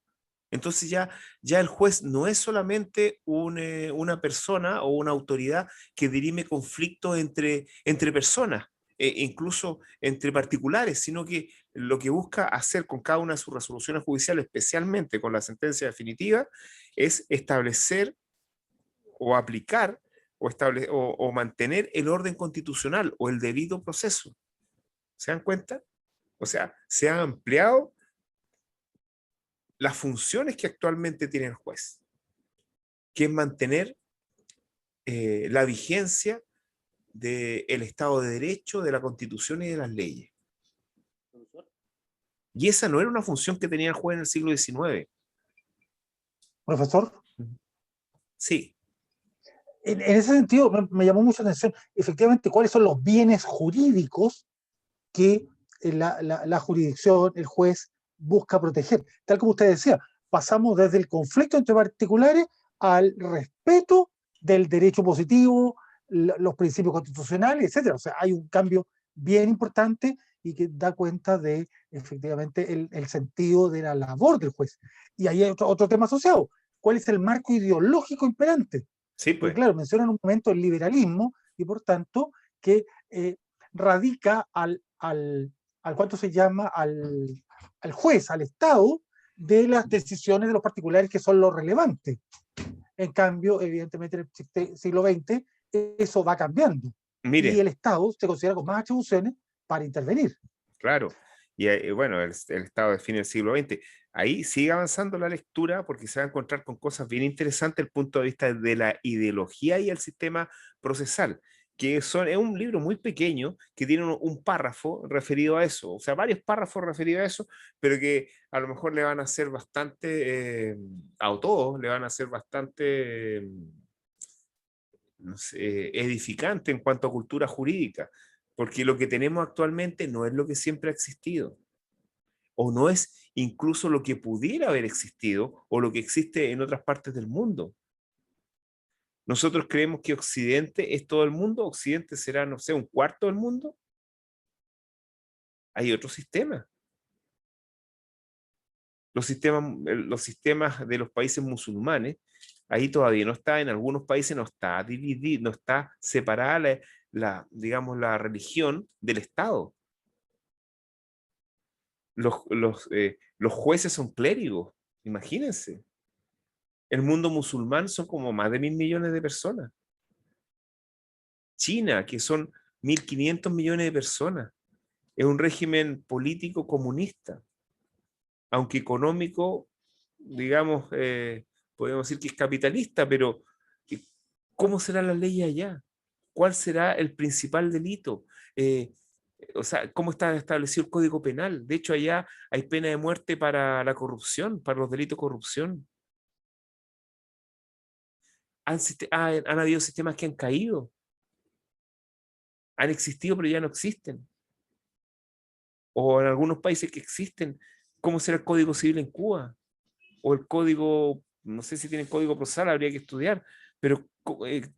Entonces ya el juez no es solamente una persona o una autoridad que dirime conflictos entre personas, incluso entre particulares, sino que lo que busca hacer con cada una de sus resoluciones judiciales, especialmente con la sentencia definitiva, es establecer o aplicar o mantener el orden constitucional o el debido proceso. ¿Se dan cuenta? O sea, se ha ampliado las funciones que actualmente tiene el juez, que es mantener la vigencia del Estado de Derecho, de la Constitución y de las leyes. Y esa no era una función que tenía el juez en el siglo XIX. Profesor, Sí. en ese sentido me llamó mucho la atención, efectivamente, cuáles son los bienes jurídicos que la jurisdicción, el juez, busca proteger. Tal como usted decía, pasamos desde el conflicto entre particulares al respeto del derecho positivo, los principios constitucionales, etc. O sea, hay un cambio bien importante y que da cuenta de, efectivamente, el sentido de la labor del juez. Y ahí hay otro tema asociado. ¿Cuál es el marco ideológico imperante? Sí, pues. Porque claro, menciona en un momento el liberalismo y por tanto que radica al ¿cuánto se llama? Al juez, al Estado, de las decisiones de los particulares que son lo relevante. En cambio, evidentemente, en el siglo XX, eso va cambiando. Mire. Y el Estado se considera con más atribuciones para intervenir. Claro. Y bueno, el Estado define el siglo XX. Ahí sigue avanzando la lectura porque se va a encontrar con cosas bien interesantes desde el punto de vista de la ideología y el sistema procesal, que es un libro muy pequeño que tiene un párrafo referido a eso, o sea, varios párrafos referidos a eso, pero que a lo mejor le van a hacer bastante, a todos le van a hacer bastante no sé, edificante en cuanto a cultura jurídica, porque lo que tenemos actualmente no es lo que siempre ha existido, o no es incluso lo que pudiera haber existido, o lo que existe en otras partes del mundo. Nosotros creemos que Occidente es todo el mundo, Occidente será, no sé, un cuarto del mundo. Hay otro sistema. Los sistemas de los países musulmanes, ahí todavía no está, en algunos países no está dividido, no está separada digamos, la religión del Estado. Los jueces son clérigos, imagínense. El mundo musulmán son como más de 1.000 millones de personas. China, que son 1.500 millones de personas, es un régimen político comunista, aunque económico, digamos, podemos decir que es capitalista, pero ¿cómo será la ley allá? ¿Cuál será el principal delito? O sea, ¿cómo está establecido el Código Penal? De hecho, allá hay pena de muerte para la corrupción, para los delitos de corrupción. Han habido sistemas que han caído. Han existido, pero ya no existen. O en algunos países que existen. ¿Cómo será el Código Civil en Cuba? O el Código, no sé si tienen Código Procesal, habría que estudiar, pero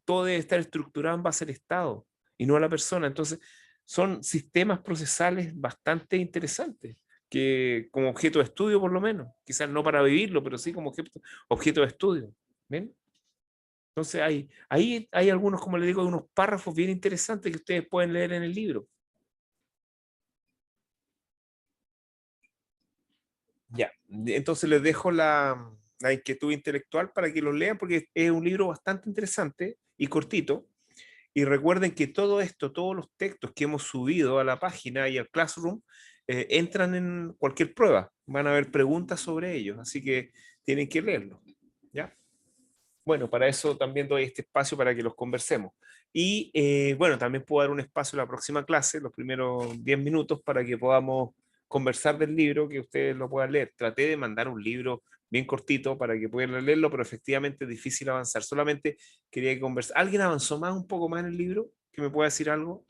todo debe estar estructurado en base al Estado y no a la persona. Entonces, son sistemas procesales bastante interesantes, que como objeto de estudio por lo menos, quizás no para vivirlo, pero sí como objeto de estudio. ¿Ven? Entonces, ahí hay algunos, como le digo, unos párrafos bien interesantes que ustedes pueden leer en el libro. Ya, entonces les dejo la inquietud intelectual para que lo lean, porque es un libro bastante interesante y cortito. Y recuerden que todo esto, todos los textos que hemos subido a la página y al Classroom, entran en cualquier prueba. Van a haber preguntas sobre ellos, así que tienen que leerlo. ¿Ya? Bueno, para eso también doy este espacio para que los conversemos. Y bueno, también puedo dar un espacio en la próxima clase, los primeros 10 minutos, para que podamos conversar del libro, que ustedes lo puedan leer. Traté de mandar un libro bien cortito para que puedan leerlo, pero efectivamente es difícil avanzar. Solamente quería conversar. ¿Alguien avanzó un poco más en el libro? ¿Que me pueda decir algo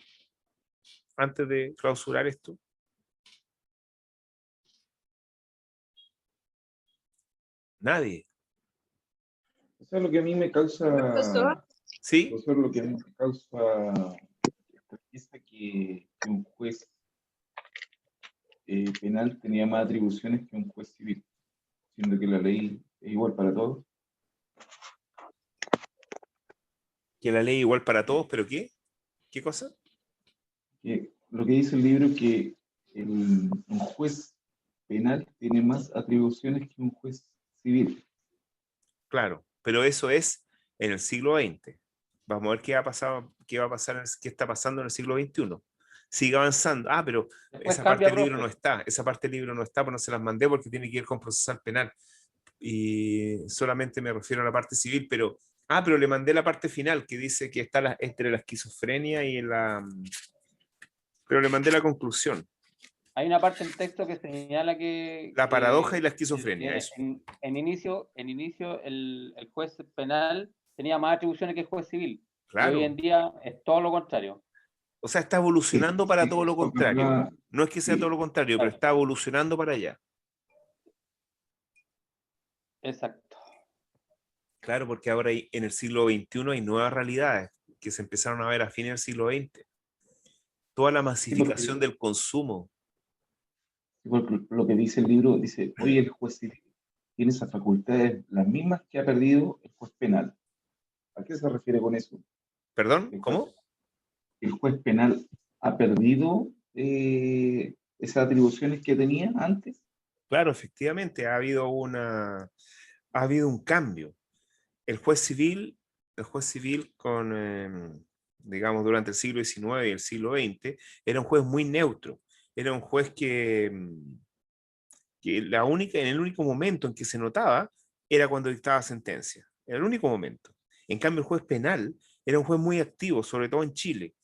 antes de clausurar esto? Nadie. O sea, lo que a mí me causa... Profesor. ¿Sí? Profesor, lo que a mí me causa es que un juez penal tenía más atribuciones que un juez civil, siendo que la ley es igual para todos. Que la ley es igual para todos, ¿pero qué? ¿Qué cosa? Lo que dice el libro es que un juez penal tiene más atribuciones que un juez civil. Claro, pero eso es en el siglo XX. Vamos a ver qué va a pasar, qué está pasando en el siglo XXI. Sigue avanzando. Ah, pero Después esa parte del cambia, libro no profe. está. Esa parte del libro no está, pues no se las mandé porque tiene que ir con procesal penal. Y solamente me refiero a la parte civil, pero... Ah, pero le mandé la parte final que dice que está entre la esquizofrenia y la... Pero le mandé la conclusión. Hay una parte del texto que señala que... La paradoja y la esquizofrenia, eso. En inicio el juez penal tenía más atribuciones que el juez civil. Claro. Y hoy en día es todo lo contrario. O sea, está evolucionando para todo lo contrario. No es que sea Sí. todo lo contrario, pero está evolucionando para allá. Exacto. Claro, porque ahora en el siglo XXI hay nuevas realidades que se empezaron a ver a fines del siglo XX. Toda la masificación del consumo. Porque lo que dice el libro, dice, hoy el juez civil tiene esas facultades las mismas que ha perdido el juez penal. ¿A qué se refiere con eso? ¿Perdón? ¿Cómo? el juez penal ha perdido esas atribuciones que tenía antes. Claro, efectivamente, ha habido un cambio. El juez civil digamos, durante el siglo XIX y el siglo XX, era un juez muy neutro. Era un juez que en el único momento en que se notaba era cuando dictaba sentencia. Era el único momento. En cambio, el juez penal era un juez muy activo, sobre todo en Chile.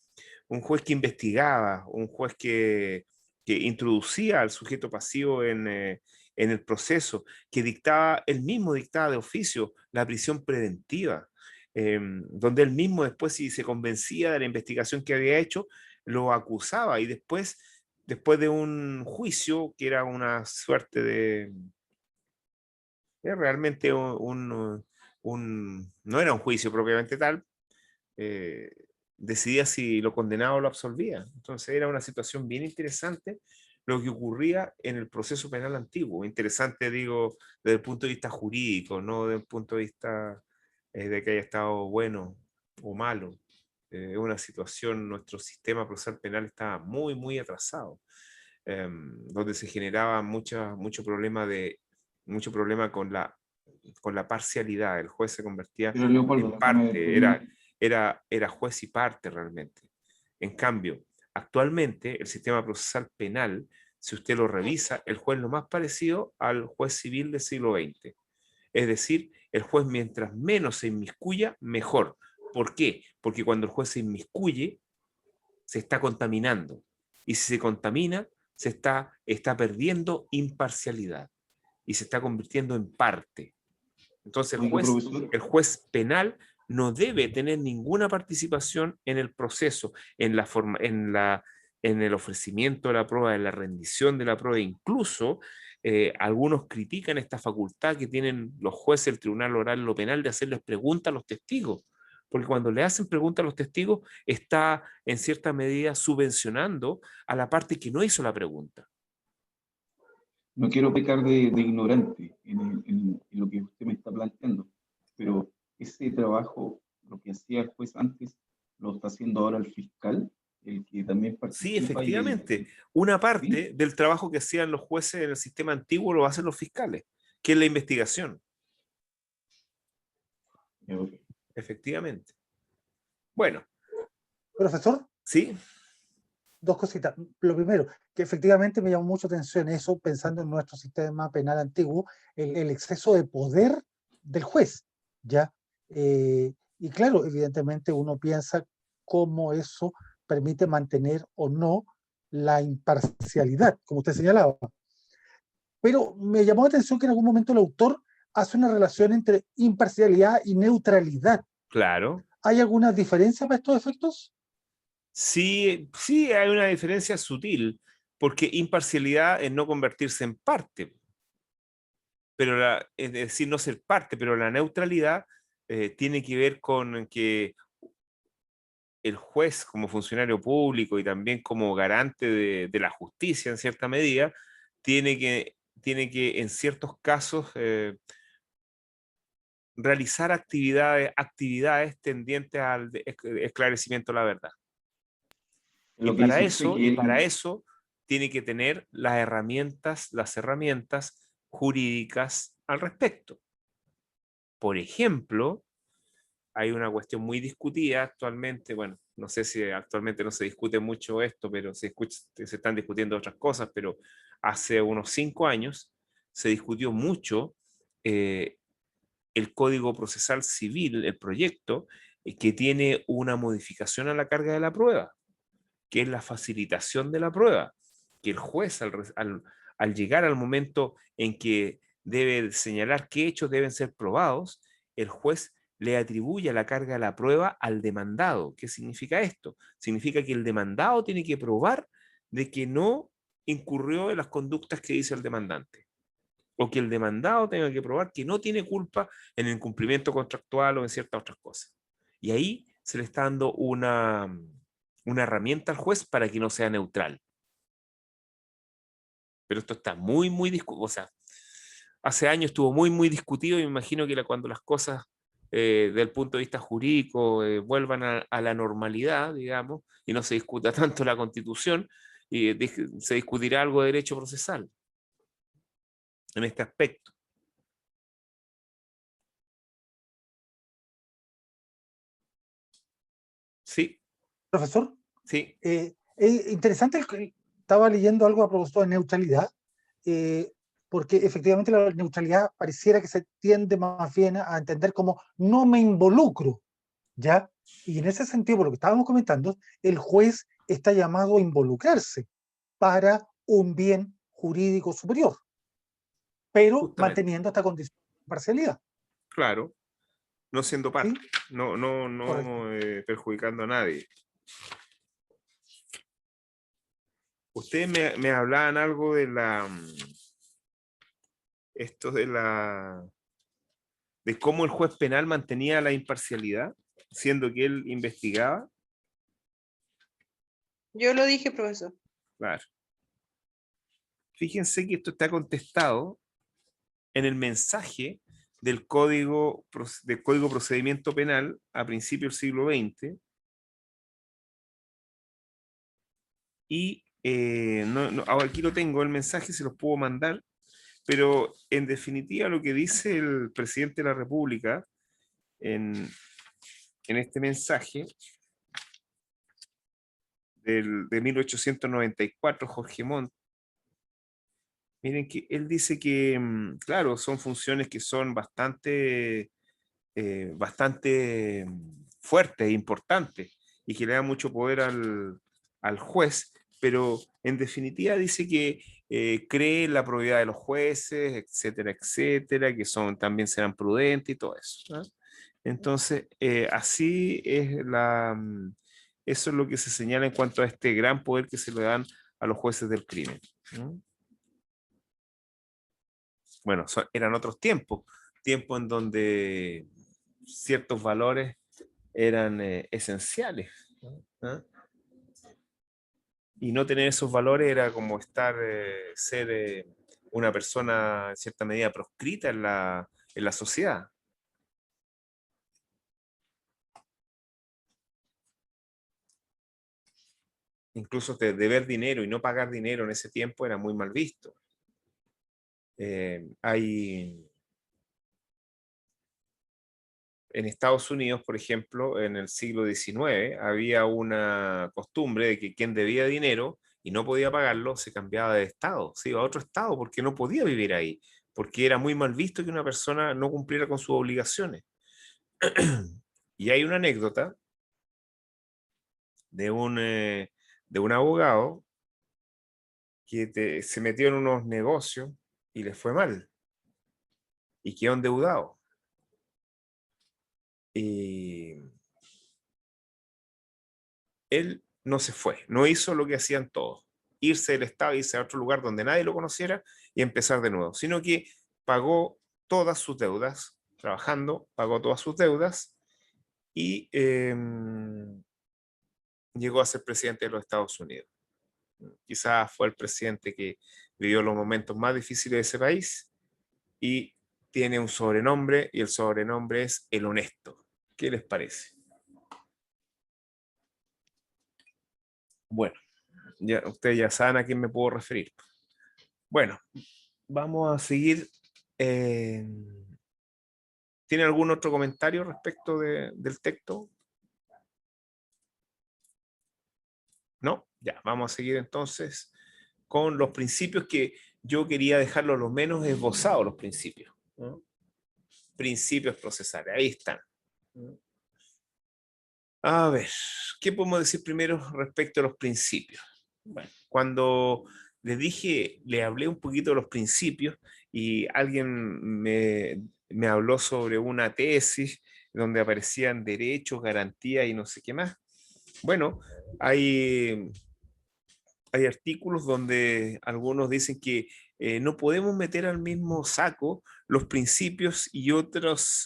Un juez que investigaba, un juez que introducía al sujeto pasivo en el proceso, que él mismo dictaba de oficio la prisión preventiva, donde él mismo después, si se convencía de la investigación que había hecho, lo acusaba y después de un juicio, que era una suerte realmente no era un juicio propiamente tal, decidía si lo condenaba o lo absolvía. Entonces era una situación bien interesante lo que ocurría en el proceso penal antiguo. Interesante, digo, desde el punto de vista jurídico, no desde el punto de vista de que haya estado bueno o malo. Una situación, nuestro sistema procesal penal estaba muy, muy atrasado, donde se generaba mucho problema con la parcialidad. El juez se convertía Pero Leopoldo, en parte, era juez y parte realmente. En cambio, actualmente el sistema procesal penal, si usted lo revisa, el juez es lo más parecido al juez civil del siglo XX. Es decir, el juez mientras menos se inmiscuya, mejor. ¿Por qué? Porque cuando el juez se inmiscuye, se está contaminando. Y si se contamina, se está perdiendo imparcialidad y se está convirtiendo en parte. Entonces el juez penal no debe tener ninguna participación en el proceso, en el ofrecimiento de la prueba, en la rendición de la prueba. Incluso algunos critican esta facultad que tienen los jueces del Tribunal Oral en lo Penal de hacerles preguntas a los testigos, porque cuando le hacen preguntas a los testigos está en cierta medida subvencionando a la parte que no hizo la pregunta. No quiero pecar de ignorante en lo que usted me está planteando, pero ese trabajo, lo que hacía el juez antes, lo está haciendo ahora el fiscal, el que también participa. Sí, efectivamente. Una parte del trabajo que hacían los jueces en el sistema antiguo lo hacen los fiscales, que es la investigación. Okay. Efectivamente. Bueno. Profesor. Sí. Dos cositas. Lo primero, que efectivamente me llamó mucho atención eso, pensando en nuestro sistema penal antiguo, el exceso de poder del juez, ¿ya? Y claro, evidentemente uno piensa cómo eso permite mantener o no la imparcialidad, como usted señalaba. Pero me llamó la atención que en algún momento el autor hace una relación entre imparcialidad y neutralidad. Claro. ¿Hay alguna diferencia para estos efectos? Sí, hay una diferencia sutil, porque imparcialidad es no convertirse en parte, pero es decir, no ser parte, pero la neutralidad tiene que ver con que el juez, como funcionario público y también como garante de la justicia en cierta medida, tiene que en ciertos casos realizar actividades tendientes al esclarecimiento de la verdad. Y para eso tiene que tener las herramientas jurídicas al respecto. Por ejemplo, hay una cuestión muy discutida actualmente, bueno, no sé si actualmente no se discute mucho esto, pero se están discutiendo otras cosas, pero hace unos 5 años se discutió mucho el Código Procesal Civil, el proyecto, que tiene una modificación a la carga de la prueba, que es la facilitación de la prueba, que el juez al llegar al momento en que debe señalar qué hechos deben ser probados, el juez le atribuye la carga de la prueba al demandado. ¿Qué significa esto? Significa que el demandado tiene que probar de que no incurrió en las conductas que dice el demandante, o que el demandado tenga que probar que no tiene culpa en el incumplimiento contractual o en ciertas otras cosas. Y ahí se le está dando una herramienta al juez para que no sea neutral. Pero esto está muy, muy discutido. O sea, hace años estuvo muy, muy discutido y me imagino que cuando las cosas del punto de vista jurídico vuelvan a la normalidad, digamos, y no se discuta tanto la Constitución, y se discutirá algo de derecho procesal en este aspecto. Sí. Profesor, Sí. es interesante, estaba leyendo algo a propósito de neutralidad, porque efectivamente la neutralidad pareciera que se tiende más bien a entender como no me involucro, ¿ya? Y en ese sentido, por lo que estábamos comentando, el juez está llamado a involucrarse para un bien jurídico superior, pero Justamente, manteniendo esta condición de imparcialidad. claro, no siendo parte, ¿Sí? no perjudicando a nadie. Ustedes me hablaban algo de esto de cómo el juez penal mantenía la imparcialidad, siendo que él investigaba. Yo lo dije, profesor. Claro. Fíjense que esto está contestado en el mensaje del Código Procedimiento Penal a principios del siglo XX, y ahora aquí lo tengo, el mensaje se los puedo mandar, pero en definitiva lo que dice el presidente de la República en este mensaje de 1894, Jorge Montt, miren que él dice que, claro, son funciones que son bastante fuertes e importantes y que le dan mucho poder al juez, pero en definitiva dice que cree en la probidad de los jueces, etcétera, etcétera, que también serán prudentes y todo eso, ¿no? Entonces, así es eso es lo que se señala en cuanto a este gran poder que se le dan a los jueces del crimen, ¿no? Bueno, eran otros tiempos en donde ciertos valores eran esenciales, ¿no? Y no tener esos valores era como ser una persona en cierta medida proscrita en la sociedad. Incluso deber dinero y no pagar dinero en ese tiempo era muy mal visto. En Estados Unidos, por ejemplo, en el siglo XIX, había una costumbre de que quien debía dinero y no podía pagarlo, se cambiaba de estado, se iba a otro estado porque no podía vivir ahí, porque era muy mal visto que una persona no cumpliera con sus obligaciones. Y hay una anécdota de un abogado que se metió en unos negocios y le fue mal y quedó endeudado. Y él no se fue, no hizo lo que hacían todos, irse del estado, irse a otro lugar donde nadie lo conociera y empezar de nuevo, sino que pagó todas sus deudas, trabajando, pagó todas sus deudas y llegó a ser presidente de los Estados Unidos. Quizás fue el presidente que vivió los momentos más difíciles de ese país y tiene un sobrenombre, y el sobrenombre es el honesto. ¿Qué les parece? Bueno, ustedes ya saben a quién me puedo referir. Bueno, vamos a seguir. ¿Tiene algún otro comentario respecto del texto? ¿No? Ya, vamos a seguir entonces con los principios que yo quería dejarlos lo menos esbozados, los principios, ¿no? Principios procesales, ahí están. A ver, ¿qué podemos decir primero respecto a los principios? Bueno, cuando le hablé un poquito de los principios y alguien me habló sobre una tesis donde aparecían derechos, garantías y no sé qué más. Bueno, hay artículos donde algunos dicen que no podemos meter al mismo saco los principios y otras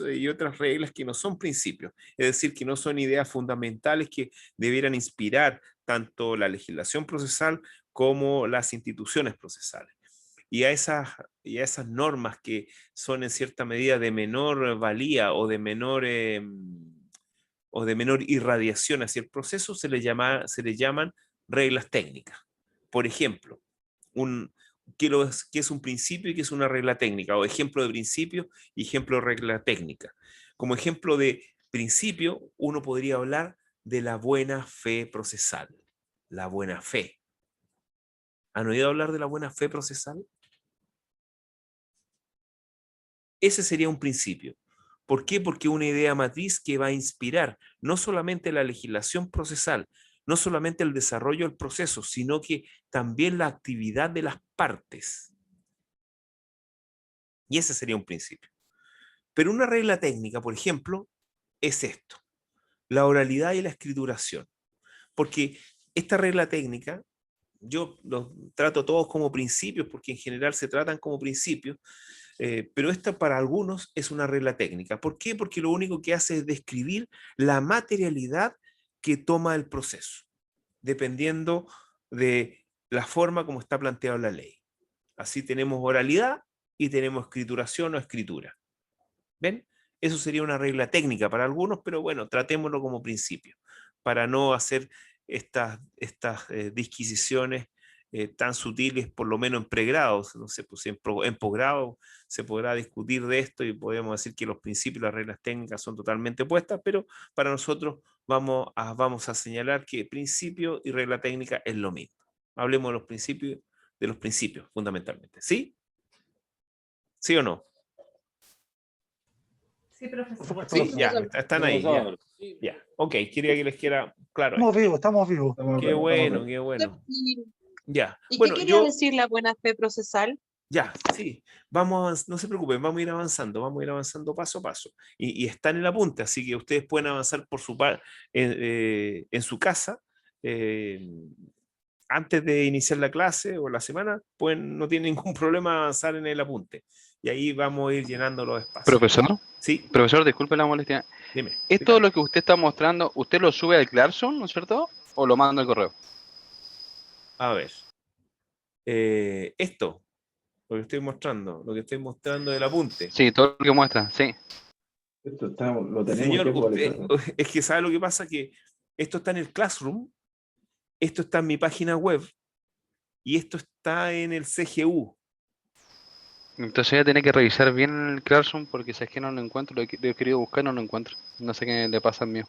reglas que no son principios, es decir, que no son ideas fundamentales que debieran inspirar tanto la legislación procesal como las instituciones procesales. y a esas normas que son en cierta medida de menor valía o de menor irradiación hacia el proceso, se le llaman reglas técnicas. Por ejemplo, ¿qué es un principio y qué es una regla técnica? O ejemplo de principio y ejemplo de regla técnica. Como ejemplo de principio, uno podría hablar de la buena fe procesal. La buena fe. ¿Han oído hablar de la buena fe procesal? Ese sería un principio. ¿Por qué? Porque una idea matriz que va a inspirar no solamente la legislación procesal, no solamente el desarrollo del proceso, sino que también la actividad de las partes. Y ese sería un principio. Pero una regla técnica, por ejemplo, es esto: la oralidad y la escrituración. Porque esta regla técnica, yo los trato todos como principios, porque en general se tratan como principios, pero esta para algunos es una regla técnica. ¿Por qué? Porque lo único que hace es describir la materialidad que toma el proceso, dependiendo de la forma como está planteada la ley. Así tenemos oralidad y tenemos escrituración o escritura. ¿Ven? Eso sería una regla técnica para algunos, pero bueno, tratémoslo como principio, para no hacer estas disquisiciones tan sutiles, por lo menos en pregrados. No sé, pues en posgrado se podrá discutir de esto y podemos decir que los principios y las reglas técnicas son totalmente opuestas, pero para nosotros vamos a señalar que principio y regla técnica es lo mismo. Hablemos de los principios fundamentalmente. ¿Sí? ¿Sí o no? Sí, profesor. Por Sí, supuesto, ya, profesor. están ahí, ya. Ya, ok, quería que les quede claro Estamos esto. vivos, estamos vivos. Qué bueno, qué bueno. Ya, ¿Y qué bueno, quería decir la buena fe procesal? ya, sí, no se preocupen, vamos a ir avanzando paso a paso. Y está en el apunte, así que ustedes pueden avanzar por en su casa, antes de iniciar la clase o la semana, pues no tienen ningún problema avanzar en el apunte. Y ahí vamos a ir llenando los espacios. Profesor, Sí, profesor, disculpe la molestia. dime. Esto lo que usted está mostrando, ¿usted lo sube al Classroom, ¿no es cierto? ¿O lo manda al correo? A ver. Esto, lo que estoy mostrando del apunte. Sí, todo lo que muestra, sí. Esto lo tenemos Señor, que usted, actualizar. es que ¿sabe lo que pasa? Que esto está en el Classroom, esto está en mi página web y esto está en el CGU. Entonces voy a tener que revisar bien el Classroom porque si es que no lo encuentro, lo he querido buscar, no lo encuentro. No sé qué le pasa al mío.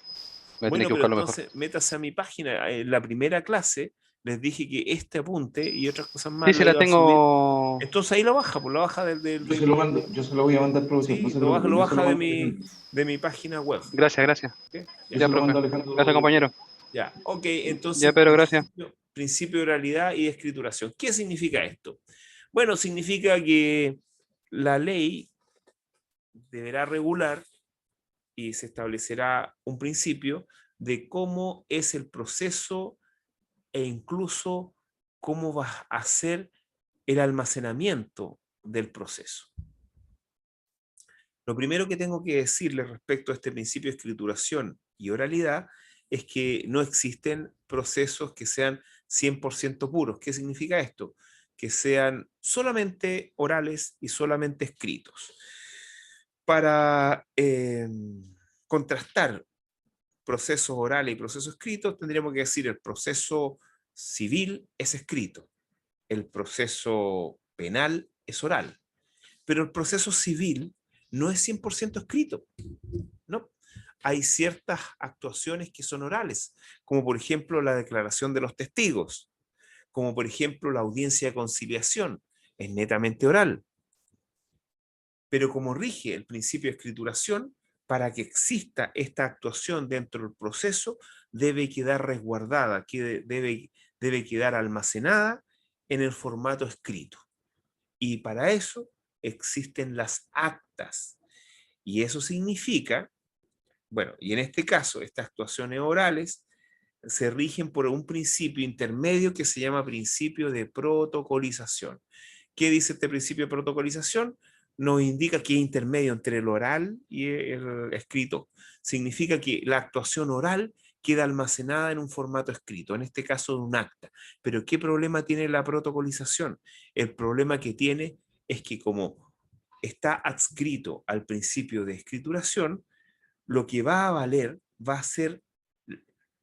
Voy a tener Bueno, que pero buscarlo mejor. entonces métase a mi página. En la primera clase les dije que este apunte y otras cosas más Sí, sí lo la iba a subir. tengo. Entonces ahí lo baja, pues lo baja Yo se lo mando, yo se lo voy a mandar, profesor. Sí, No se lo preocupe, yo se baja lo de mando a Alejandro. mi página web. Gracias, gracias. ¿Ok? Yo Ya, se lo profe. mando a Alejandro. Gracias, compañero. Ya, ok, entonces Ya, pero gracias. principio de oralidad y de escrituración. ¿Qué significa esto? Bueno, significa que la ley deberá regular y se establecerá un principio de cómo es el proceso e incluso cómo va a ser el almacenamiento del proceso. Lo primero que tengo que decirles respecto a este principio de escrituración y oralidad es que no existen procesos que sean 100% puros. ¿Qué significa esto? Que sean solamente orales y solamente escritos. Para contrastar procesos orales y procesos escritos, tendríamos que decir el proceso civil es escrito, el proceso penal es oral, pero el proceso civil no es 100% escrito, ¿no? Hay ciertas actuaciones que son orales, como por ejemplo la declaración de los testigos, como por ejemplo la audiencia de conciliación, es netamente oral. Pero como rige el principio de escrituración, para que exista esta actuación dentro del proceso, debe quedar resguardada, debe quedar almacenada en el formato escrito. Y para eso existen las actas. Y eso significa, bueno, y en este caso, estas actuaciones orales se rigen por un principio intermedio que se llama principio de protocolización. ¿Qué dice este principio de protocolización? Nos indica que es intermedio entre el oral y el escrito. Significa que la actuación oral queda almacenada en un formato escrito, en este caso de un acta. Pero ¿qué problema tiene la protocolización? El problema que tiene es que como está adscrito al principio de escrituración, lo que va a valer va a ser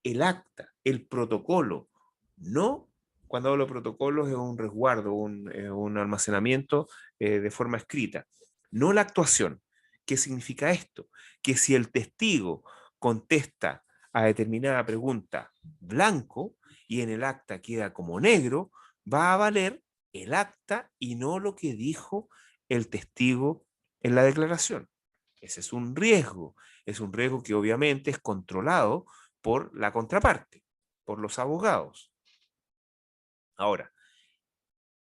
el acta, el protocolo, no. Cuando hablo de protocolos es un resguardo, un almacenamiento de forma escrita, no la actuación. ¿Qué significa esto? Que si el testigo contesta a determinada pregunta blanco y en el acta queda como negro, va a valer el acta y no lo que dijo el testigo en la declaración. Ese es un riesgo que obviamente es controlado por la contraparte, por los abogados. Ahora,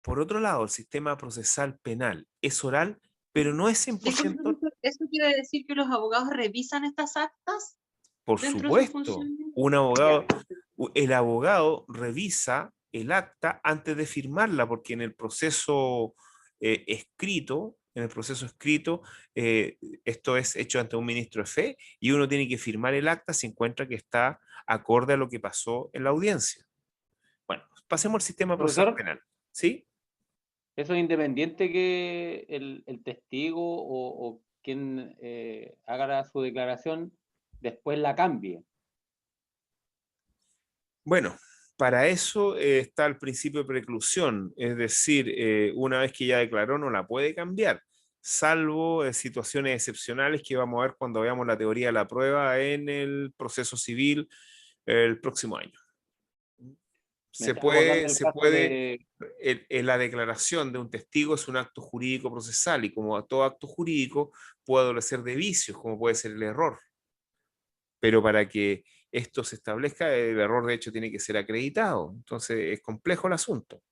por otro lado, el sistema procesal penal es oral, pero no es 100%. ¿Eso quiere decir que los abogados revisan estas actas? Por dentro de su supuesto, función? el abogado revisa el acta antes de firmarla, porque en el proceso escrito, esto es hecho ante un ministro de fe y uno tiene que firmar el acta si encuentra que está acorde a lo que pasó en la audiencia. Bueno, pasemos al sistema procesal Profesor, penal. ¿Sí? eso es independiente que el testigo o quien haga su declaración después la cambie. Bueno, para eso está el principio de preclusión, es decir, una vez que ya declaró no la puede cambiar, salvo situaciones excepcionales que vamos a ver cuando veamos la teoría de la prueba en el proceso civil el próximo año. Se puede, la declaración de un testigo es un acto jurídico procesal y como todo acto jurídico puede adolecer de vicios, como puede ser el error. Pero para que esto se establezca, el error de hecho tiene que ser acreditado. Entonces es complejo el asunto.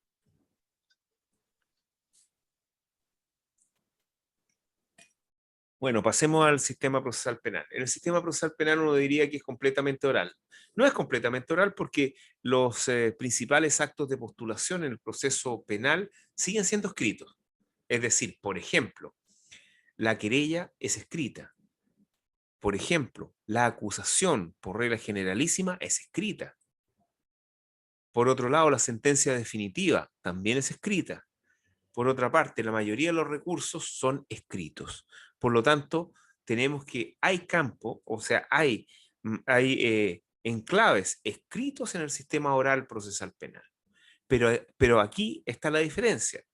Bueno, pasemos al sistema procesal penal. En el sistema procesal penal uno diría que es completamente oral. No es completamente oral porque los principales actos de postulación en el proceso penal siguen siendo escritos. Es decir, por ejemplo, la querella es escrita. Por ejemplo, la acusación por regla generalísima es escrita. Por otro lado, la sentencia definitiva también es escrita. Por otra parte, la mayoría de los recursos son escritos. Por lo tanto, tenemos que hay campo, o sea, hay enclaves escritos en el sistema oral procesal penal. Pero aquí está la diferencia.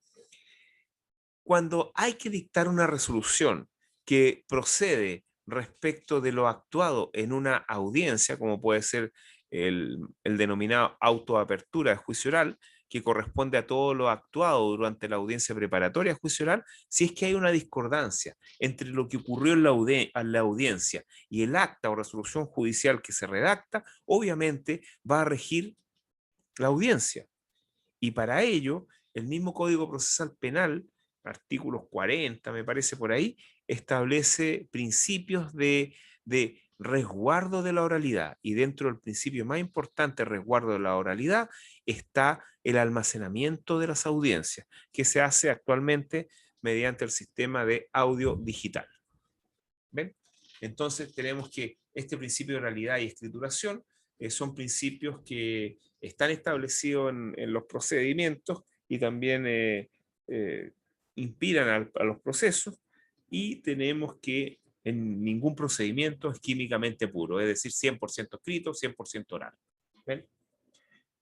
Cuando hay que dictar una resolución que procede respecto de lo actuado en una audiencia, como puede ser el denominado autoapertura de juicio oral, que corresponde a todo lo actuado durante la audiencia preparatoria de juicio oral, si es que hay una discordancia entre lo que ocurrió en la audiencia y el acta o resolución judicial que se redacta, obviamente va a regir la audiencia. Y para ello, el mismo Código Procesal Penal, artículos 40, me parece por ahí, establece principios de resguardo de la oralidad. Y dentro del principio más importante, resguardo de la oralidad, está el almacenamiento de las audiencias, que se hace actualmente mediante el sistema de audio digital. ¿Ven? Entonces tenemos que este principio de oralidad y escrituración son principios que están establecidos en los procedimientos y también inspiran a los procesos, y tenemos que en ningún procedimiento es químicamente puro, es decir, 100% escrito, 100% oral. ¿Ven?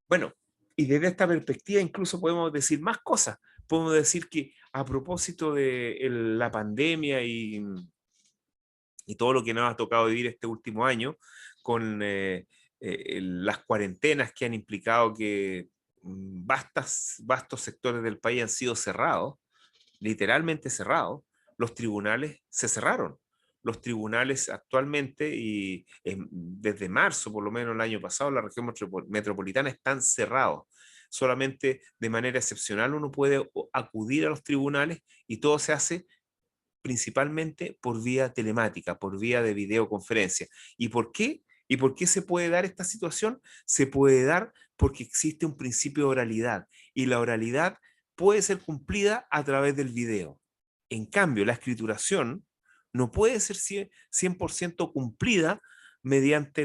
Bueno, y desde esta perspectiva incluso podemos decir más cosas. Podemos decir que a propósito de la pandemia y todo lo que nos ha tocado vivir este último año, con las cuarentenas que han implicado que vastos sectores del país han sido cerrados, literalmente cerrados, los tribunales se cerraron. Los tribunales actualmente, y desde marzo, por lo menos el año pasado, la región metropolitana están cerrados. Solamente de manera excepcional uno puede acudir a los tribunales y todo se hace principalmente por vía telemática, por vía de videoconferencia. ¿Y por qué? ¿Y por qué se puede dar esta situación? Se puede dar porque existe un principio de oralidad y la oralidad puede ser cumplida a través del video. En cambio, la escrituración no puede ser 100% cumplida mediante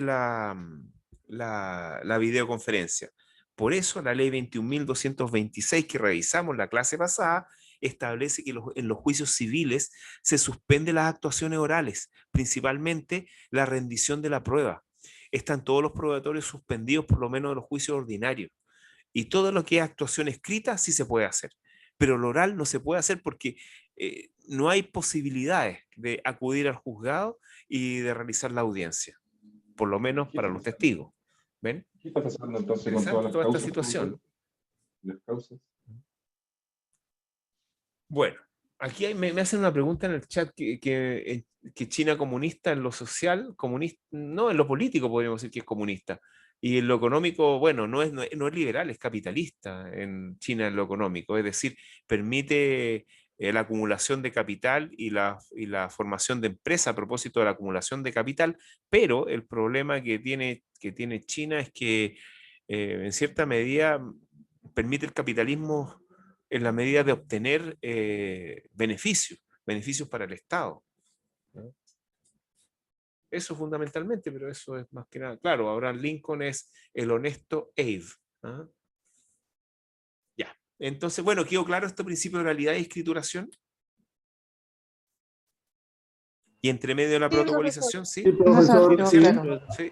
la videoconferencia. Por eso la ley 21.226 que revisamos la clase pasada establece que en los juicios civiles se suspenden las actuaciones orales, principalmente la rendición de la prueba. Están todos los probatorios suspendidos, por lo menos de los juicios ordinarios. Y todo lo que es actuación escrita sí se puede hacer, pero lo oral no se puede hacer porque no hay posibilidades de acudir al juzgado y de realizar la audiencia, por lo menos para los testigos. ¿Ven? ¿Qué está pasando entonces con todas las Toda esta causas? situación. Las causas. Bueno, aquí me hacen una pregunta en el chat que China comunista en lo social, comunista, no en lo político podríamos decir que es comunista. Y en lo económico, bueno, no es liberal, es capitalista en China en lo económico. Es decir, permite la acumulación de capital y la formación de empresa a propósito de la acumulación de capital, pero el problema que tiene China es que en cierta medida permite el capitalismo en la medida de obtener beneficios para el Estado, ¿no? Eso fundamentalmente, pero eso es más que nada. Claro, Abraham Lincoln es el honesto Abe, ¿ah? Ya. Entonces, bueno, ¿quedó claro este principio de oralidad y escrituración? Y entre medio de la Sí, protocolización, ¿sí? Sí, profesor. Quedó Sí. claro. Sí.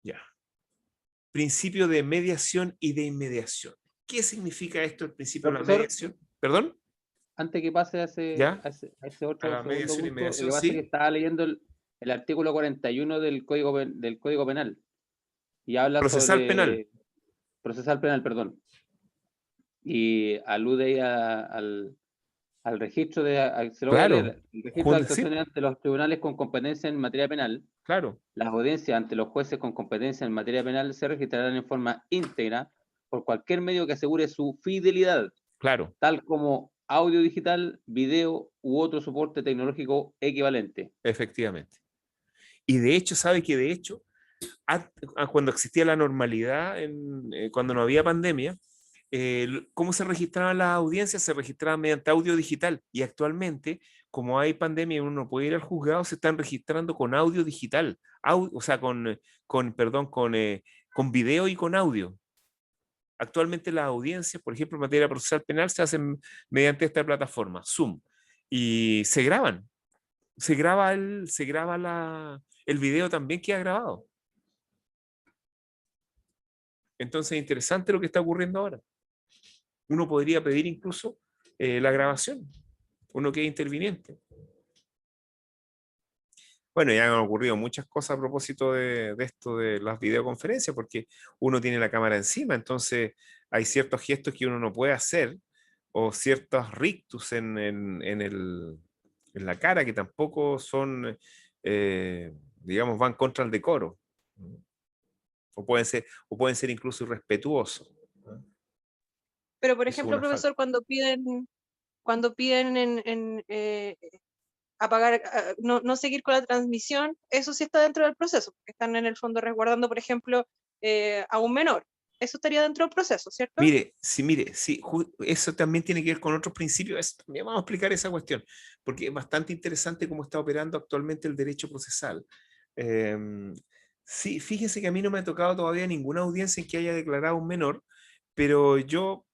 Ya. Principio de mediación y de inmediación. ¿Qué significa esto, el principio de la Profesor, mediación? ¿Perdón? antes que pase a ¿Ya? ese A otro la segundo mediación y punto, lo inmediación, que pasa es que sí. estaba leyendo el artículo 41 del Código Penal y habla Procesal penal. sobre procesal penal, perdón, y alude ahí al registro se lo voy a Claro. leer, el registro de Sí, actuaciones ante los tribunales con competencia en materia penal. claro. Las audiencias ante los jueces con competencia en materia penal se registrarán en forma íntegra por cualquier medio que asegure su fidelidad, Claro. tal como audio digital, video u otro soporte tecnológico equivalente. Efectivamente. Y de hecho, ¿sabe que de hecho, cuando existía la normalidad, cuando no había pandemia, ¿cómo se registraban las audiencias? Se registraban mediante audio digital. Y actualmente, como hay pandemia y uno no puede ir al juzgado, se están registrando con audio digital. O sea, con video y con audio. Actualmente las audiencias, por ejemplo, en materia procesal penal, se hacen mediante esta plataforma, Zoom. Y se graban. Se graba el video también queda grabado. Entonces, interesante lo que está ocurriendo ahora. Uno podría pedir incluso la grabación. Uno que es interviniente. Bueno, ya han ocurrido muchas cosas a propósito de esto de las videoconferencias, porque uno tiene la cámara encima, entonces hay ciertos gestos que uno no puede hacer, o ciertos rictus en la cara que tampoco son, digamos, van contra el decoro. O pueden ser incluso irrespetuosos. Pero, por Eso es ejemplo, una falta. profesor, cuando piden apagar, no seguir con la transmisión, eso sí está dentro del proceso, porque están en el fondo resguardando, por ejemplo, a un menor. Eso estaría dentro del proceso, ¿cierto? Mire, sí, eso también tiene que ver con otros principios. También vamos a explicar esa cuestión, porque es bastante interesante cómo está operando actualmente el derecho procesal. Sí, fíjense que a mí no me ha tocado todavía ninguna audiencia en que haya declarado un menor, pero yo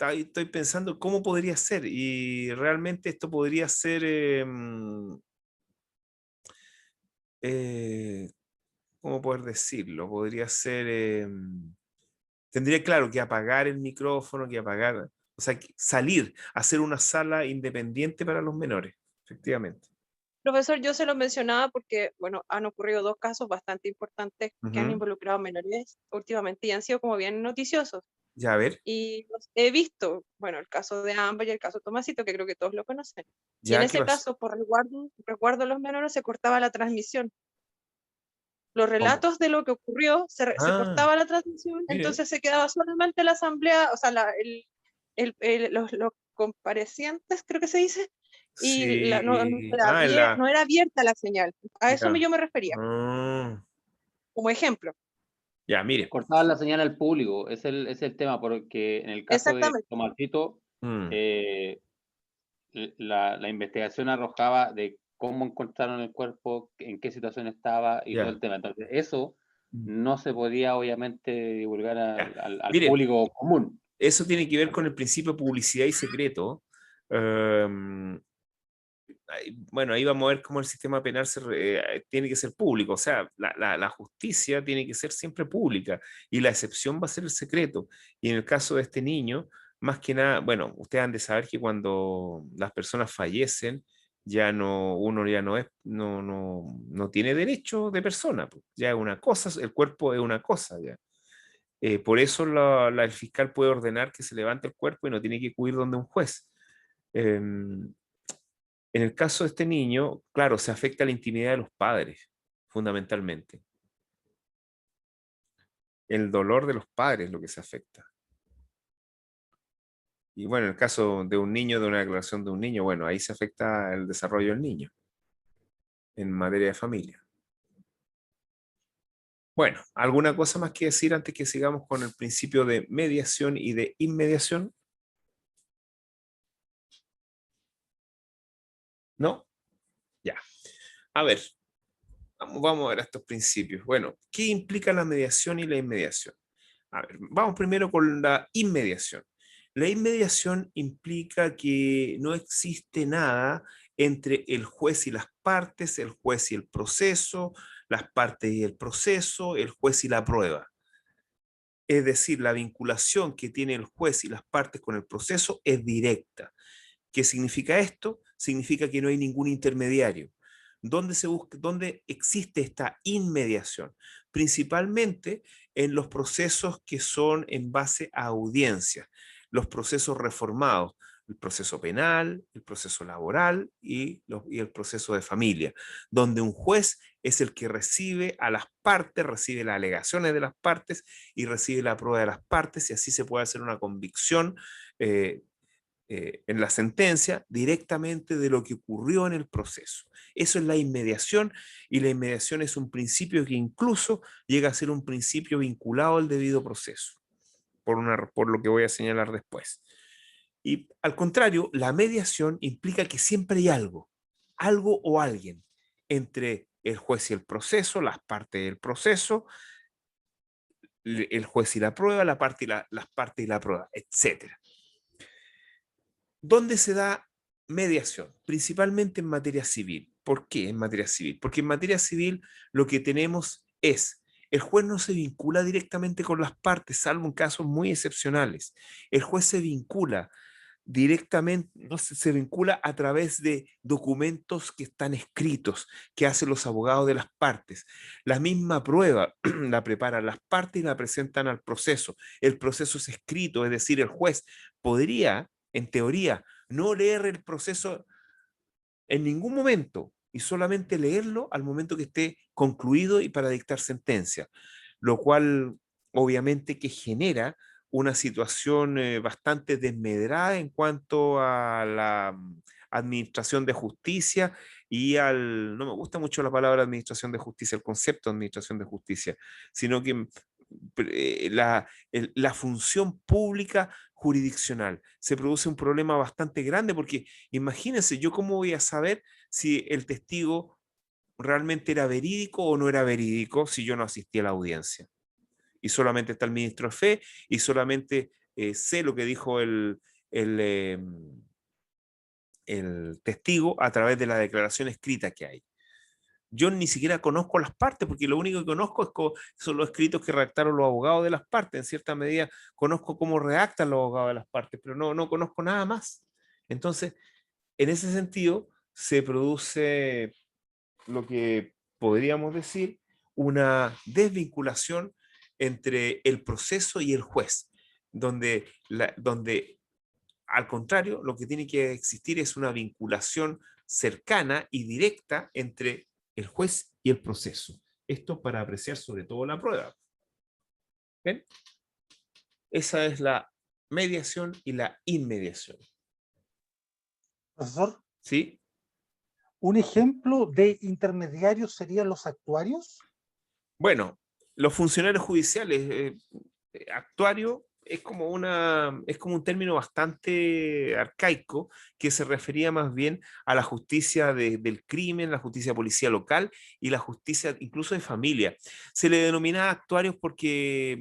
estoy pensando cómo podría ser, y realmente esto podría ser, ¿cómo poder decirlo? Podría ser, tendría claro que apagar el micrófono, o sea, salir, hacer una sala independiente para los menores, efectivamente. Profesor, yo se lo mencionaba porque, bueno, han ocurrido dos casos bastante importantes que han Ujú. involucrado menores últimamente y han sido como bien noticiosos. Ya, a ver, Y los he visto, bueno, el caso de Amber y el caso de Tomasito, que creo que todos lo conocen. Y en ya, ¿qué ese pasó? caso, por resguardo de los menores, se cortaba la transmisión. Los ¿Cómo? relatos de lo que ocurrió, se Ah, cortaba la transmisión, mire, entonces se quedaba solamente la asamblea, o sea, los comparecientes, creo que se dice, y sí, no era abierta la señal. A eso ya. yo me refería, Ah, como ejemplo. ya, mire. Cortaban la señal al público, es el tema, porque en el caso de Exactamente. Tomasito, Mm, la investigación arrojaba de cómo encontraron el cuerpo, en qué situación estaba y todo ya. el tema. Entonces, eso no se podía obviamente divulgar al Miren, público común. Eso tiene que ver con el principio de publicidad y secreto. Bueno, ahí vamos a ver cómo el sistema penal tiene que ser público, o sea, la justicia tiene que ser siempre pública y la excepción va a ser el secreto. Y en el caso de este niño, más que nada, bueno, ustedes han de saber que cuando las personas fallecen, uno ya no tiene derecho de persona, pues. Ya es una cosa, el cuerpo es una cosa ya. Por eso el fiscal puede ordenar que se levante el cuerpo y no tiene que acudir donde un juez. En el caso de este niño, claro, se afecta la intimidad de los padres, fundamentalmente. El dolor de los padres es lo que se afecta. Y bueno, en el caso de un niño, de una declaración de un niño, bueno, ahí se afecta el desarrollo del niño en materia de familia. Bueno, ¿alguna cosa más que decir antes que sigamos con el principio de mediación y de inmediación? ¿No? Ya. A ver, vamos a ver estos principios. Bueno, ¿qué implica la mediación y la inmediación? A ver, vamos primero con la inmediación. La inmediación implica que no existe nada entre el juez y las partes, el juez y el proceso, las partes y el proceso, el juez y la prueba. Es decir, la vinculación que tiene el juez y las partes con el proceso es directa. ¿Qué significa esto? Significa que no hay ningún intermediario. ¿Dónde existe esta inmediación? Principalmente en los procesos que son en base a audiencias, los procesos reformados, el proceso penal, el proceso laboral y el proceso de familia, donde un juez es el que recibe a las partes, recibe las alegaciones de las partes y recibe la prueba de las partes, y así se puede hacer una convicción en la sentencia directamente de lo que ocurrió en el proceso. Eso es la inmediación, y la inmediación es un principio que incluso llega a ser un principio vinculado al debido proceso, por lo que voy a señalar después. Y al contrario, la mediación implica que siempre hay algo o alguien entre el juez y el proceso, las partes del proceso, el juez y la prueba, las partes y la prueba, etc. ¿Dónde se da mediación? Principalmente en materia civil. ¿Por qué en materia civil? Porque en materia civil lo que tenemos es, el juez no se vincula directamente con las partes, salvo en casos muy excepcionales. El juez se vincula directamente, no se vincula a través de documentos que están escritos, que hacen los abogados de las partes. La misma prueba la preparan las partes y la presentan al proceso. El proceso es escrito, es decir, el juez podría, en teoría, no leer el proceso en ningún momento y solamente leerlo al momento que esté concluido y para dictar sentencia, lo cual obviamente que genera una situación bastante desmedrada en cuanto a la administración de justicia y no me gusta mucho la palabra administración de justicia, el concepto de administración de justicia, sino que la función pública jurisdiccional. Se produce un problema bastante grande porque imagínense, yo cómo voy a saber si el testigo realmente era verídico o no era verídico si yo no asistí a la audiencia. Y solamente está el ministro de fe y solamente sé lo que dijo el testigo a través de la declaración escrita que hay. Yo ni siquiera conozco las partes, porque lo único que conozco son los escritos que redactaron los abogados de las partes. En cierta medida conozco cómo redactan los abogados de las partes, pero no conozco nada más. Entonces, en ese sentido, se produce lo que podríamos decir una desvinculación entre el proceso y el juez, donde al contrario, lo que tiene que existir es una vinculación cercana y directa entre el juez y el proceso. Esto para apreciar sobre todo la prueba. ¿Ven? Esa es la mediación y la inmediación. Profesor. ¿Sí? ¿Un ejemplo de intermediarios serían los actuarios? Bueno, los funcionarios judiciales, actuario es como un término bastante arcaico que se refería más bien a la justicia del crimen, la justicia de policía local y la justicia incluso de familia. Se le denominaba actuarios porque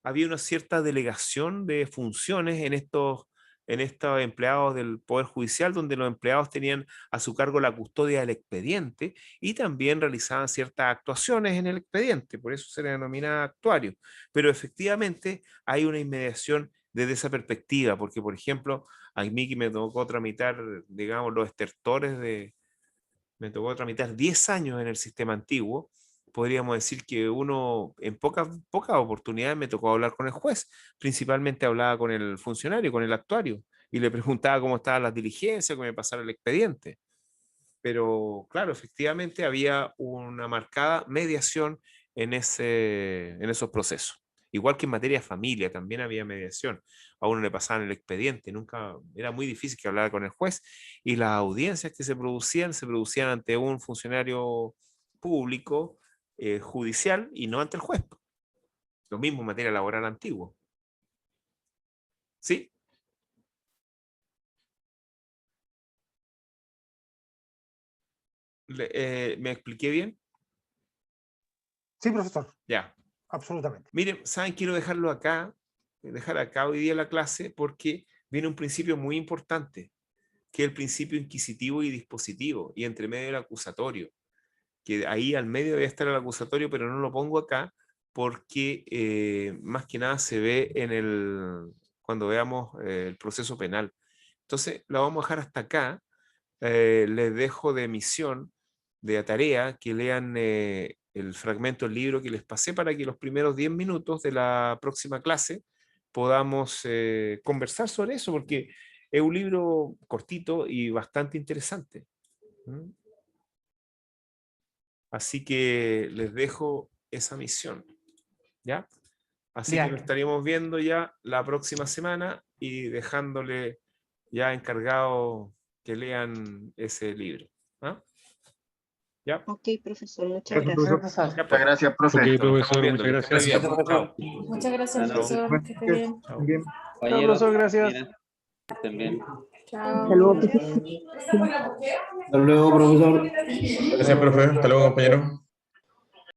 había una cierta delegación de funciones en estos empleados del Poder Judicial, donde los empleados tenían a su cargo la custodia del expediente y también realizaban ciertas actuaciones en el expediente, por eso se le denomina actuario. Pero efectivamente hay una inmediación desde esa perspectiva, porque por ejemplo, a mí que me tocó tramitar, digamos, me tocó tramitar 10 años en el sistema antiguo, podríamos decir que uno en pocas oportunidades me tocó hablar con el juez, principalmente hablaba con el funcionario, con el actuario, y le preguntaba cómo estaban las diligencias, que me pasara el expediente. Pero claro, efectivamente había una marcada mediación en esos procesos. Igual que en materia de familia, también había mediación. A uno le pasaban el expediente, nunca, era muy difícil que hablara con el juez, y las audiencias que se producían ante un funcionario público, judicial, y no ante el juez. Lo mismo en materia laboral antigua. ¿Sí? ¿Me expliqué bien? Sí, profesor. Ya. Absolutamente. Miren, ¿saben? Quiero dejar acá hoy día la clase porque viene un principio muy importante, que es el principio inquisitivo y dispositivo, y entre medio el acusatorio, que ahí al medio debe estar el acusatorio, pero no lo pongo acá porque más que nada se ve cuando veamos el proceso penal. Entonces, lo vamos a dejar hasta acá. Les dejo de misión, de tarea, que lean el fragmento del libro que les pasé para que los primeros 10 minutos de la próxima clase podamos conversar sobre eso, porque es un libro cortito y bastante interesante. Así que les dejo esa misión, ¿ya? Así que nos estaríamos viendo ya la próxima semana y dejándole ya encargado que lean ese libro. ¿Ah? ¿Ya? Ok, profesor, muchas gracias. Muchas gracias, profe. Ok, profesor, muchas Que esté gracias. bien. Chao. Muchas gracias, profesor. Que esté bien. Chao. Profesor, gracias. Que estén bien. Chao. Hasta luego, profesor. Hasta luego, profesor. Gracias, profe. Hasta luego, compañero.